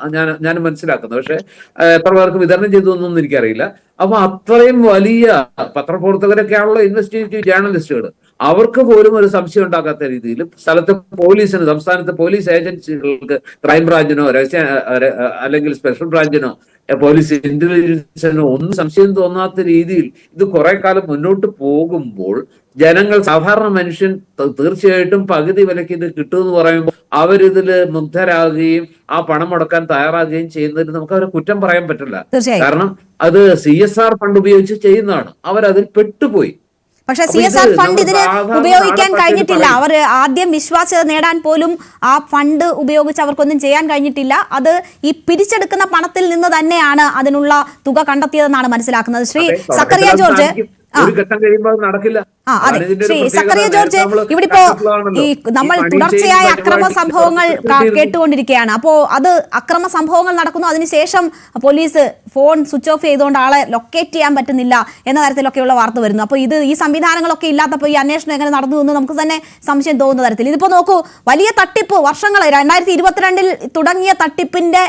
ഞാൻ മനസ്സിലാക്കുന്നത്. പക്ഷെ എത്ര പേർക്ക് വിതരണം ചെയ്തു എന്നൊന്നും എനിക്കറിയില്ല. അപ്പൊ അത്രയും വലിയ പത്രപ്രവർത്തകരൊക്കെയാണല്ലോ ഇൻവെസ്റ്റിഗേറ്റീവ് ജേർണലിസ്റ്റുകൾ. അവർക്ക് പോലും ഒരു സംശയം ഉണ്ടാക്കാത്ത രീതിയിൽ സ്ഥലത്തെ പോലീസിന്, സംസ്ഥാനത്തെ പോലീസ് ഏജൻസികൾക്ക്, ക്രൈംബ്രാഞ്ചിനോ അല്ലെങ്കിൽ സ്പെഷ്യൽ ബ്രാഞ്ചിനോ പോലീസ് ഇന്റലിജൻസിനോ ഒന്നും സംശയം തോന്നാത്ത രീതിയിൽ ഇത് കുറെ കാലം മുന്നോട്ട് പോകുമ്പോൾ ജനങ്ങൾ, സാധാരണ മനുഷ്യൻ തീർച്ചയായിട്ടും പകുതി വിലയ്ക്ക് ഇത് കിട്ടുമെന്ന് പറയുമ്പോൾ അവരിതില് മുഗ്ധരാകുകയും ആ പണം മുടക്കാൻ തയ്യാറാകുകയും ചെയ്യുന്നതിന് നമുക്ക് അവരെ കുറ്റം പറയാൻ പറ്റില്ല. കാരണം അത് CSR ഫണ്ട് ഉപയോഗിച്ച് ചെയ്യുന്നതാണ്. അവരതിൽ പെട്ടുപോയി. പക്ഷെ CSR ഫണ്ട് ഇതിന് ഉപയോഗിക്കാൻ കഴിഞ്ഞിട്ടില്ല. അവർ ആദ്യം വിശ്വാസ്യത നേടാൻ പോലും ആ ഫണ്ട് ഉപയോഗിച്ച് അവർക്കൊന്നും ചെയ്യാൻ കഴിഞ്ഞിട്ടില്ല. അത് ഈ പിരിച്ചെടുക്കുന്ന പണത്തിൽ നിന്ന് തന്നെയാണ് അതിനുള്ള തുക കണ്ടെത്തിയതെന്നാണ് മനസ്സിലാക്കുന്നത്. ശ്രീ സക്കറിയ ജോർജ്, ഒരു ഘട്ടം കഴിയുമ്പോൾ അത് നടക്കില്ല. അതെ ശ്രീ സക്കറിയ ജോർജ്, ഇവിടെ ഇപ്പോ ഈ നമ്മൾ തുടർച്ചയായ അക്രമ സംഭവങ്ങൾ കേട്ടുകൊണ്ടിരിക്കുകയാണ്. അപ്പോ അത് അക്രമ സംഭവങ്ങൾ നടക്കുന്നു, അതിനുശേഷം പോലീസ് ഫോൺ സ്വിച്ച് ഓഫ് ചെയ്തുകൊണ്ട് ആളെ ലൊക്കേറ്റ് ചെയ്യാൻ പറ്റുന്നില്ല എന്ന തരത്തിലൊക്കെയുള്ള വാർത്ത വരുന്നു. അപ്പോൾ ഈ സംവിധാനങ്ങളൊക്കെ ഇല്ലാത്തപ്പോൾ ഈ അന്വേഷണം എങ്ങനെ നടന്നു എന്ന് നമുക്ക് തന്നെ സംശയം തോന്നുന്ന തരത്തിൽ. ഇതിപ്പോ നോക്കൂ, വലിയ തട്ടിപ്പ് വർഷങ്ങൾ 2022 തുടങ്ങിയ തട്ടിപ്പിന്റെ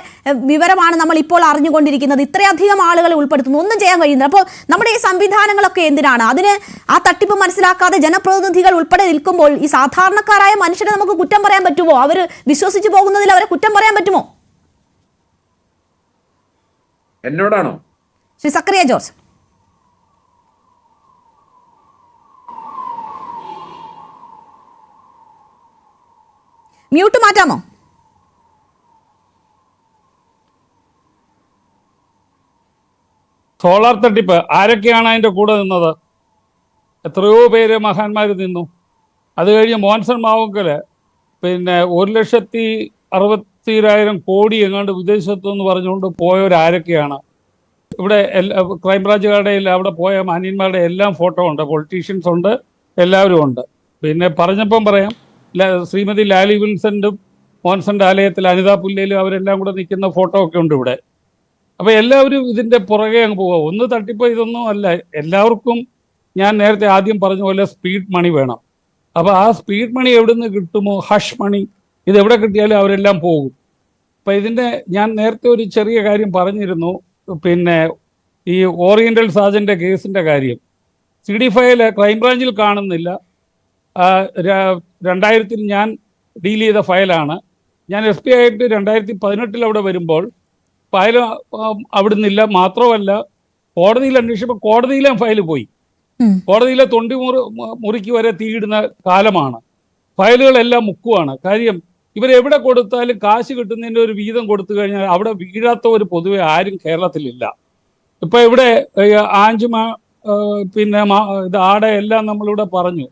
വിവരമാണ് നമ്മൾ ഇപ്പോൾ അറിഞ്ഞുകൊണ്ടിരിക്കുന്നത്. ഇത്രയധികം ആളുകളെ ഉൾപ്പെടുത്തുന്നു, ഒന്നും ചെയ്യാൻ കഴിയുന്നില്ല. അപ്പോൾ നമ്മുടെ ഈ സംവിധാനങ്ങളൊക്കെ എന്തിനാണ്? അതിന് ആ തട്ടിപ്പ് മനസ്സിലാക്കാതെ ജനപ്രതിനിധികൾ ഉൾപ്പെടെ നിൽക്കുമ്പോൾ ഈ സാധാരണക്കാരായ മനുഷ്യരെ നമുക്ക് കുറ്റം പറയാൻ പറ്റുമോ? അവർ വിശ്വസിച്ചു പോകുന്നതിൽ അവരെ കുറ്റം പറയാൻ പറ്റുമോ? എന്നോടാണോ ശ്രീ സക്കറിയ ജോർജ്? മ്യൂട്ട് മാറ്റാമോ? സോളാർ തട്ടിപ്പ് ആരൊക്കെയാണ് അതിന്റെ കൂടെ നിന്നത്? എത്രയോ പേര് മഹാന്മാർ നിന്നു. അത് കഴിഞ്ഞ് മോൻസൺ മാവുങ്കല് 1,60,000 കോടി എങ്ങാണ്ട് വിദേശത്തു നിന്ന് പറഞ്ഞുകൊണ്ട് പോയവരാരൊക്കെയാണ്? ഇവിടെ ക്രൈംബ്രാഞ്ചുകാരുടെ അവിടെ പോയ മാന്യന്മാരുടെ എല്ലാം ഫോട്ടോ ഉണ്ട്, പൊളിറ്റീഷ്യൻസ് ഉണ്ട്, എല്ലാവരും ഉണ്ട്. പിന്നെ പറഞ്ഞപ്പം പറയാം, ശ്രീമതി ലാലി വിൻസെന്റും മോൻസന്റെ ആലയത്തിൽ അനിതാ പുല്ലയിലും അവരെല്ലാം കൂടെ നിൽക്കുന്ന ഫോട്ടോ ഒക്കെ ഉണ്ട് ഇവിടെ. അപ്പൊ എല്ലാവരും ഇതിന്റെ പുറകെ അങ്ങ് പോവുക. ഒന്ന് തട്ടിപ്പ് ഇതൊന്നും അല്ല. എല്ലാവർക്കും ഞാൻ നേരത്തെ ആദ്യം പറഞ്ഞ പോലെ സ്പീഡ് മണി വേണം. അപ്പൊ ആ സ്പീഡ് മണി എവിടെ നിന്ന് കിട്ടുമോ, ഹഷ് മണി, ഇത് എവിടെ കിട്ടിയാലും അവരെല്ലാം പോകും. അപ്പൊ ഇതിന്റെ ഞാൻ നേരത്തെ ഒരു ചെറിയ കാര്യം പറഞ്ഞിരുന്നു, പിന്നെ ഈ ഓറിയന്റൽ സാജന്റെ കേസിന്റെ കാര്യം. CD ഫയല് ക്രൈംബ്രാഞ്ചിൽ കാണുന്നില്ല. 2000 ഞാൻ ഡീൽ ചെയ്ത ഫയലാണ്. ഞാൻ SP ആയിട്ട് 2018 അവിടെ വരുമ്പോൾ ഫയൽ അവിടുന്നില്ല. മാത്രമല്ല കോടതിയിൽ അന്വേഷിച്ചപ്പോൾ കോടതിയിലെ ഫയൽ പോയി. കോടതിയിലെ തൊണ്ടി മുറിക്ക് വരെ തീയിടുന്ന കാലമാണ്. ഫയലുകളെല്ലാം മുക്കുവാണ്. കാര്യം ഇവരെവിടെ കൊടുത്താലും കാശ് കിട്ടുന്നതിൻ്റെ ഒരു വീതം കൊടുത്തു കഴിഞ്ഞാൽ അവിടെ വീഴാത്തവർ പൊതുവെ ആരും കേരളത്തിലില്ല. ഇപ്പം ഇവിടെ ആഞ്ചുമ പിന്നെ ഇത് ആടെ എല്ലാം നമ്മളിവിടെ പറഞ്ഞു.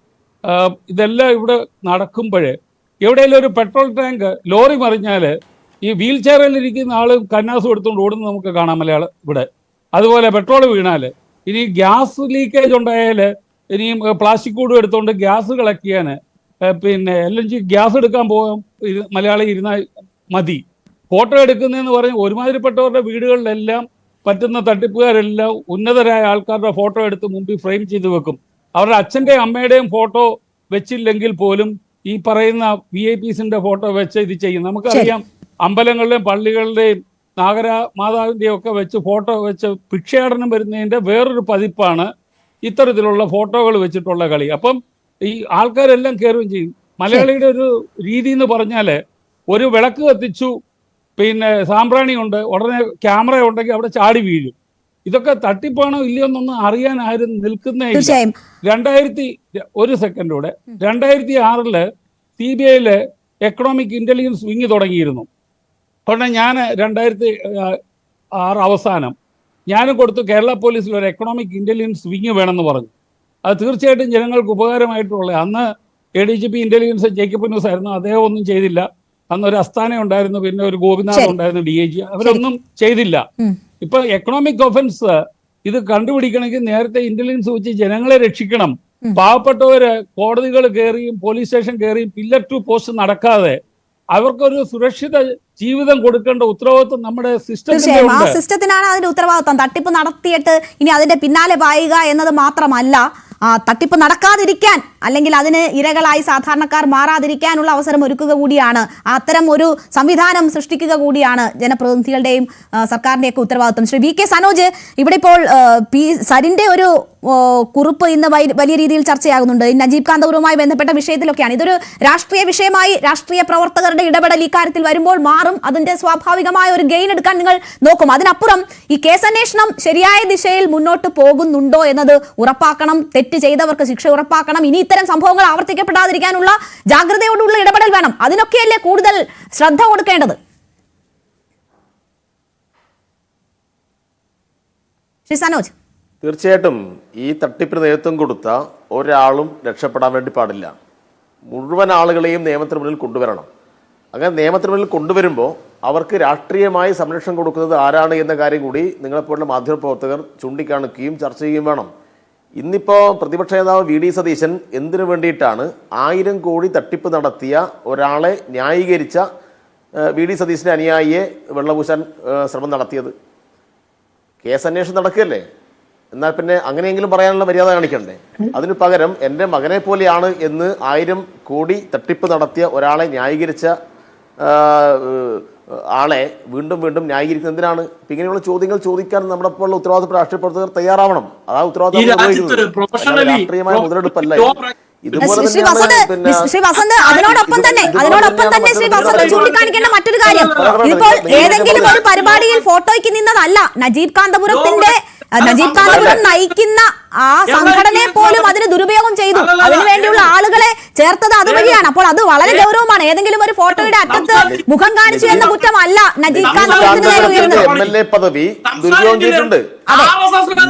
ഇതെല്ലാം ഇവിടെ നടക്കുമ്പോഴേ എവിടെയെങ്കിലും ഒരു പെട്രോൾ ടാങ്ക് ലോറി മറിഞ്ഞാൽ ഈ വീൽ ചെയറിലിരിക്കുന്ന ആള് കന്നാസ് എടുത്തുകൊണ്ട് ഓടുന്നത് നമുക്ക് കാണാം മലയാളം ഇവിടെ. അതുപോലെ പെട്രോൾ വീണാൽ, ഇനി ഗ്യാസ് ലീക്കേജ് ഉണ്ടായാൽ ഇനിയും പ്ലാസ്റ്റിക് കൂടും എടുത്തുകൊണ്ട് ഗ്യാസ് കളക്ട് ചെയ്യാൻ പിന്നെ LNG ഗ്യാസ് എടുക്കാൻ പോകാൻ മലയാളി ഇരുന്നാൽ മതി. ഫോട്ടോ എടുക്കുന്നതെന്ന് പറഞ്ഞ് ഒരുമാതിരിപ്പെട്ടവരുടെ വീടുകളിലെല്ലാം പറ്റുന്ന തട്ടിപ്പുകാരെല്ലാം ഉന്നതരായ ആൾക്കാരുടെ ഫോട്ടോ എടുത്ത് മുമ്പിൽ ഫ്രെയിം ചെയ്ത് വെക്കും. അവരുടെ അച്ഛൻ്റെയും അമ്മയുടെയും ഫോട്ടോ വെച്ചില്ലെങ്കിൽ പോലും ഈ പറയുന്ന VIPസിന്റെ ഫോട്ടോ വെച്ച് ഇത് ചെയ്യും. നമുക്കറിയാം, അമ്പലങ്ങളുടെയും പള്ളികളുടെയും നാഗര മാതാവിൻ്റെയും ഒക്കെ വെച്ച് ഫോട്ടോ വെച്ച് ഭിക്ഷാടനം വരുന്നതിൻ്റെ വേറൊരു പതിപ്പാണ് ഇത്തരത്തിലുള്ള ഫോട്ടോകൾ വെച്ചിട്ടുള്ള കളി. അപ്പം ഈ ആൾക്കാരെല്ലാം കയറുകയും ചെയ്യും. മലയാളിയുടെ ഒരു രീതി എന്ന് പറഞ്ഞാൽ, ഒരു വിളക്ക് കത്തിച്ചു, പിന്നെ സാമ്പ്രാണി ഉണ്ട്, ഉടനെ ക്യാമറ ഉണ്ടെങ്കിൽ അവിടെ ചാടി വീഴും. ഇതൊക്കെ തട്ടിപ്പാണോ ഇല്ലയോ എന്നൊന്നും അറിയാൻ ആരും നിൽക്കുന്നേ ഇല്ല. 2006 CBIയില് എക്കണോമിക് ഇന്റലിജൻസ് വിങ് തുടങ്ങിയിരുന്നു. ഉടനെ ഞാൻ 2006 അവസാനം ഞാനും കൊടുത്തു കേരള പോലീസിൽ ഒരു എക്കണോമിക് ഇന്റലിജൻസ് വിങ് വേണമെന്ന് പറഞ്ഞു. അത് തീർച്ചയായിട്ടും ജനങ്ങൾക്ക് ഉപകാരമായിട്ടുള്ള. അന്ന് ADGP ഇന്റലിജൻസ് ജേക്കബ് ന്യൂസ് ആയിരുന്നു, അദ്ദേഹം ഒന്നും ചെയ്തില്ല. അന്നൊരു അസ്ഥാന ഉണ്ടായിരുന്നു, പിന്നെ ഒരു ഗോപിനാഥ് ഉണ്ടായിരുന്നു DIG, അവരൊന്നും ചെയ്തില്ല. ഇപ്പൊ എക്കണോമിക് ഒഫൻസ് ഇത് കണ്ടുപിടിക്കണമെങ്കിൽ നേരത്തെ ഇന്റലിജൻസ് വെച്ച് ജനങ്ങളെ രക്ഷിക്കണം. പാവപ്പെട്ടവര് കോടതികൾ കയറിയും പോലീസ് സ്റ്റേഷൻ കയറിയും പില്ലർ ടു പോസ്റ്റ് നടക്കാതെ അവർക്കൊരു സുരക്ഷിത ജീവിതം കൊടുക്കേണ്ട ഉത്തരവാദിത്വം നമ്മുടെ സിസ്റ്റത്തിനാണ് അതിന്റെ ഉത്തരവാദിത്വം. തട്ടിപ്പ് നടത്തിയിട്ട് ഇനി അതിന്റെ പിന്നാലെ പായുക എന്നത് മാത്രമല്ല, തട്ടിപ്പ് നടക്കാതിരിക്കാൻ അല്ലെങ്കിൽ അതിന് ഇരകളായി സാധാരണക്കാർ മാറാതിരിക്കാനുള്ള അവസരം ഒരുക്കുക കൂടിയാണ്, അത്തരം ഒരു സംവിധാനം സൃഷ്ടിക്കുക കൂടിയാണ് ജനപ്രതിനിധികളുടെയും സർക്കാരിന്റെയൊക്കെ ഉത്തരവാദിത്വം. ശ്രീ VK സനോജ്, ഇവിടെ ഇപ്പോൾ സരിന്റെ ഒരു കുറിപ്പ് ഇന്ന് വലിയ രീതിയിൽ ചർച്ചയാകുന്നുണ്ട്. നജീബ് കാന്തപുരവുമായി ബന്ധപ്പെട്ട വിഷയത്തിലൊക്കെയാണ്. ഇതൊരു രാഷ്ട്രീയ വിഷയമായി രാഷ്ട്രീയ പ്രവർത്തകരുടെ ഇടപെടൽ ഇക്കാര്യത്തിൽ വരുമ്പോൾ മാറും. അതിന്റെ സ്വാഭാവികമായ ഒരു ഗെയിൻ എടുക്കാൻ നിങ്ങൾ നോക്കും. അതിനപ്പുറം ഈ കേസന്വേഷണം ശരിയായ ദിശയിൽ മുന്നോട്ട് പോകുന്നുണ്ടോ എന്നത് ഉറപ്പാക്കണം. തെറ്റ് ചെയ്തവർക്ക് ശിക്ഷ ഉറപ്പാക്കണം. ഇനി ഇത്തരം സംഭവങ്ങൾ ആവർത്തിക്കപ്പെടാതിരിക്കാനുള്ള ജാഗ്രതയോടുള്ള ഇടപെടൽ വേണം. അതിനൊക്കെയല്ലേ കൂടുതൽ ശ്രദ്ധ കൊടുക്കേണ്ടത്. ശ്രീ സനോജ്, തീർച്ചയായിട്ടും ഈ തട്ടിപ്പിന് നേതൃത്വം കൊടുത്ത ഒരാളും രക്ഷപ്പെടാൻ വേണ്ടി പാടില്ല. മുഴുവൻ ആളുകളെയും നിയമത്തിന് മുന്നിൽ കൊണ്ടുവരണം. അങ്ങനെ നിയമത്തിന് മുന്നിൽ കൊണ്ടുവരുമ്പോൾ അവർക്ക് രാഷ്ട്രീയമായി സംരക്ഷണം കൊടുക്കുന്നത് ആരാണ് എന്ന കാര്യം കൂടി നിങ്ങളെപ്പോലുള്ള മാധ്യമപ്രവർത്തകർ ചൂണ്ടിക്കാണിക്കുകയും ചർച്ച ചെയ്യുകയും വേണം. ഇന്നിപ്പോ പ്രതിപക്ഷ നേതാവ് വി.ഡി. സതീശൻ എന്തിനു വേണ്ടിയിട്ടാണ് 1000 കോടി തട്ടിപ്പ് നടത്തിയ ഒരാളെ ന്യായീകരിച്ച വി.ഡി. സതീശന്റെ അനുയായിയെ വെള്ളപൂശാൻ ശ്രമം നടത്തിയത്? കേസ് അന്വേഷണം നടക്കുകയല്ലേ? എന്നാൽ പിന്നെ അങ്ങനെയെങ്കിലും പറയാനുള്ള മര്യാദ കാണിക്കണ്ടേ? അതിനു പകരം എൻ്റെ മകനെ പോലെയാണ് എന്ന് 1000 കോടി തട്ടിപ്പ് നടത്തിയ ഒരാളെ ന്യായീകരിച്ച ആളെ വീണ്ടും വീണ്ടും ന്യായീകരിക്കുന്നത് എന്തിനാണ്? ഇങ്ങനെയുള്ള ചോദ്യങ്ങൾ ചോദിക്കാൻ നമ്മുടെ പോലുള്ള ഉത്തരവാദിത്തപ്പെട്ട രാഷ്ട്രീയ പ്രവർത്തകർ തയ്യാറാവണം. അതാ ഉത്തരവാദിത്തം, രാഷ്ട്രീയമായ മുതലെടുപ്പല്ല. ഇതുപോലെ ശ്രീ വസന്ത് അതിനോടൊപ്പം തന്നെ ശ്രീ വസന്ത് ചൂണ്ടിക്കാണിക്കേണ്ട മറ്റൊരു കാര്യം, ഇപ്പോൾ ഏതെങ്കിലും ഒരു പരിപാടിയിൽ ഫോട്ടോയ്ക്ക് നിന്നതല്ല. നജീബ് കാന്തപുരം നയിക്കുന്ന ആ സംഘടനയെ പോലും അതിന് ദുരുപയോഗം ചെയ്തു. അതിനുവേണ്ടിയുള്ള ആളുകളെ ചേർത്തത് അതുവഴിയാണ്. അപ്പോൾ അത് വളരെ ഗൗരവമാണ്. ഏതെങ്കിലും ഒരു ഫോട്ടോയുടെ അറ്റത്ത് മുഖം കാണിച്ചു എന്ന കുറ്റമല്ല നജീബ് കാന്തപുരത്തിന് നേരെ ഉയർന്നത്. MLA പദവി ദുരുപയോഗം ചെയ്തിട്ടുണ്ട്.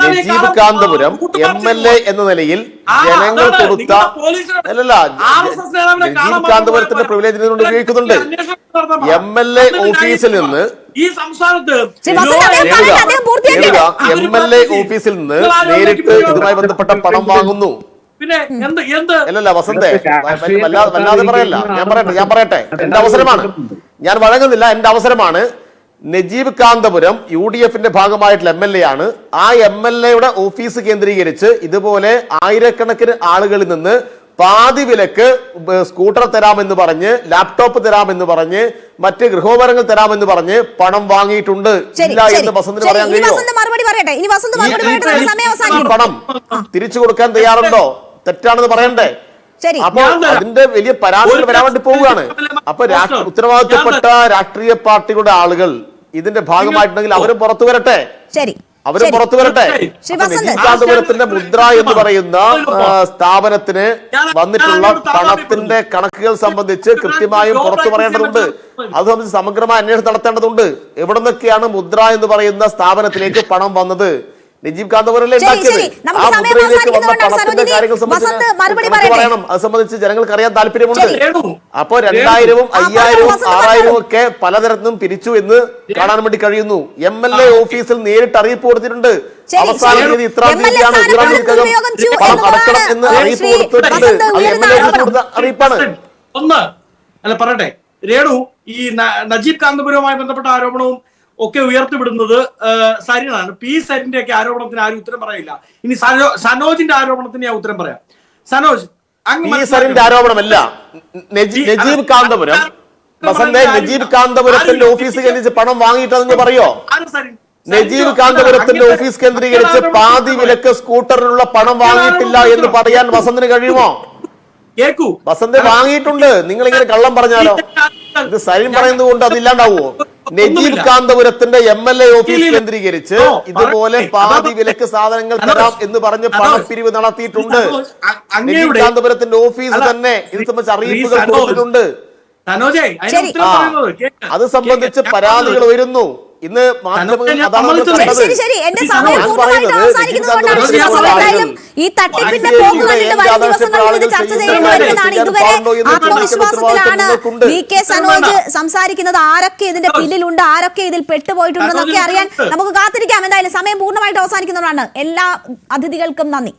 നജീബ് കാന്തപുരം MLA എന്ന നിലയിൽ ജനങ്ങൾ കൊടുത്ത നജീബ് കാന്തപുരത്തിന്റെ പ്രിവിലേജിനെ കൊണ്ട് ഉപയോഗിക്കുന്നുണ്ട്. MLA ഓഫീസിൽ നിന്ന് MLA ഓഫീസിൽ നിന്ന് നേരിട്ട് ഇതുമായി ബന്ധപ്പെട്ട പണം വാങ്ങുന്നു. അല്ലല്ല വസന്തേ, വല്ലാതെ പറയല്ല. ഞാൻ പറയട്ടെ, എന്റെ അവസരമാണ്. ഞാൻ വഴങ്ങുന്നില്ല, എന്റെ അവസരമാണ്. നജീബ് കാന്തപുരം UDFന്റെ ഭാഗമായിട്ടുള്ള MLA ആണ്. ആ MLAയുടെ ഓഫീസ് കേന്ദ്രീകരിച്ച് ഇതുപോലെ ആയിരക്കണക്കിന് ആളുകളിൽ നിന്ന് പാതി വിലക്ക് സ്കൂട്ടർ തരാമെന്ന് പറഞ്ഞ്, ലാപ്ടോപ്പ് തരാമെന്ന് പറഞ്ഞ്, മറ്റ് ഗൃഹോപകരണങ്ങൾ തരാമെന്ന് പറഞ്ഞ് പണം വാങ്ങിയിട്ടുണ്ട്. ഇല്ല എന്ന് വസന്തിന് പറയാൻ കഴിയുമോ? ഈ പണം തിരിച്ചു കൊടുക്കാൻ തയ്യാറുണ്ടോ? തെറ്റാണെന്ന് പറയണ്ടേ? അപ്പൊ അതിന്റെ വലിയ പരാതികൾ വരാൻ വേണ്ടി പോവുകയാണ്. അപ്പൊ ഉത്തരവാദിത്തപ്പെട്ട രാഷ്ട്രീയ പാർട്ടികളുടെ ആളുകൾ ഇതിന്റെ ഭാഗമായിട്ടുണ്ടെങ്കിൽ അവരും പുറത്തു വരട്ടെ. അവരും പുറത്തു വരട്ടെ. നജീബ് കാന്തപുരത്തിന്റെ മുദ്ര എന്ന് പറയുന്ന സ്ഥാപനത്തിന് വന്നിട്ടുള്ള പണത്തിന്റെ കണക്കുകൾ സംബന്ധിച്ച് കൃത്യമായും പുറത്തു പറയേണ്ടതുണ്ട്. അത് സംബന്ധിച്ച് സമഗ്രമായ അന്വേഷണം നടത്തേണ്ടതുണ്ട്. എവിടെ നിന്നൊക്കെയാണ് മുദ്ര എന്ന് പറയുന്ന സ്ഥാപനത്തിലേക്ക് പണം വന്നത്? നജീബ് കാന്തപുരല്ലേ ഉണ്ടാക്കിയത്? ആ മുദ്രയിലേക്ക് വന്ന പണത്തിന്റെ കാര്യങ്ങൾ സംബന്ധിച്ച് പറയണം. അത് സംബന്ധിച്ച് ജനങ്ങൾക്ക് അറിയാൻ താല്പര്യമുണ്ട്. അപ്പൊ 2000, 5000, 6000 ഒക്കെ പലതരത്തിലും പിരിച്ചു എന്ന് കാണാൻ വേണ്ടി കഴിയുന്നു. MLA ഓഫീസിൽ നേരിട്ട് അറിയിപ്പ് കൊടുത്തിട്ടുണ്ട്. അവസാന തീയതി ഇത്രാം തീയതിയാണ്, ഇത്രാം തീയതിക്കകം പണം അടക്കണം എന്ന് അറിയിപ്പ് കൊടുത്തിട്ടുണ്ട്. അത് MLA ഓഫീസിൽ കൊടുത്ത അറിയിപ്പാണ്. അല്ല പറയട്ടെ രേണു, ഈ നജീബ് കാന്തപുരവുമായി ബന്ധപ്പെട്ട ആരോപണവും ഒക്കെ ഉയർത്തിവിടുന്നത് സരിനാണ്. സരിന്റെ ഒക്കെ ആരോപണത്തിന് ആരും ഉത്തരം പറയില്ല. ഇനി സനോജിന്റെ ആരോപണത്തിന് ഞാൻ ഉത്തരം പറയാം. സനോജ്, സരിന്റെ ആരോപണമല്ല, നജീബ് കാന്തപുരം നജീബ് കാന്തപുരത്തിന്റെ ഓഫീസ് കേന്ദ്രീകരിച്ച് പണം വാങ്ങിയിട്ടെന്ന് പറയോ? നജീബ് കാന്തപുരത്തിന്റെ ഓഫീസ് കേന്ദ്രീകരിച്ച് പാതി വിലക്ക് സ്കൂട്ടറിനുള്ള പണം വാങ്ങിയിട്ടില്ല എന്ന് പറയാൻ വസന്തിന് കഴിയുമോ? വസന്ത് വാങ്ങിയിട്ടുണ്ട്. നിങ്ങൾ ഇങ്ങനെ കള്ളം പറഞ്ഞാലോ? ഇത് സരിൻ പറയുന്നത് കൊണ്ട് അതില്ലാണ്ടാവുമോ? നജീബ് കാന്തപുരത്തിന്റെ MLA ഓഫീസ് കേന്ദ്രീകരിച്ച് ഇതുപോലെ പാതി വിലക്ക് സാധനങ്ങൾ തരാം എന്ന് പറഞ്ഞ് പണപ്പിരിവ് നടത്തിയിട്ടുണ്ട്. നജീബ് കാന്തപുരത്തിന്റെ ഓഫീസ് തന്നെ ഇത് സംബന്ധിച്ച് അറിയിപ്പുകൾ കൊടുത്തിട്ടുണ്ട്. അത് സംബന്ധിച്ച് പരാതികൾ ഉയരുന്നു. ഇന്ന് മാധ്യമങ്ങൾ ഈ തട്ടിപ്പിന്റെ പോക്ക് കണ്ടിട്ട് വരും ദിവസങ്ങളിൽ ഇത് ചർച്ച ചെയ്യേണ്ടി വരുന്നതാണ്. ഇതുവരെ ആത്മവിശ്വാസത്തിലാണ് VK സനോജ് സംസാരിക്കുന്നത്. ആരൊക്കെ ഇതിന്റെ പിന്നിലുണ്ട്, ആരൊക്കെ ഇതിൽ പെട്ടുപോയിട്ടുണ്ടെന്നൊക്കെ അറിയാൻ നമുക്ക് കാത്തിരിക്കാം. എന്തായാലും സമയം പൂർണ്ണമായിട്ട് അവസാനിക്കുന്നതാണ്. എല്ലാ അതിഥികൾക്കും നന്ദി.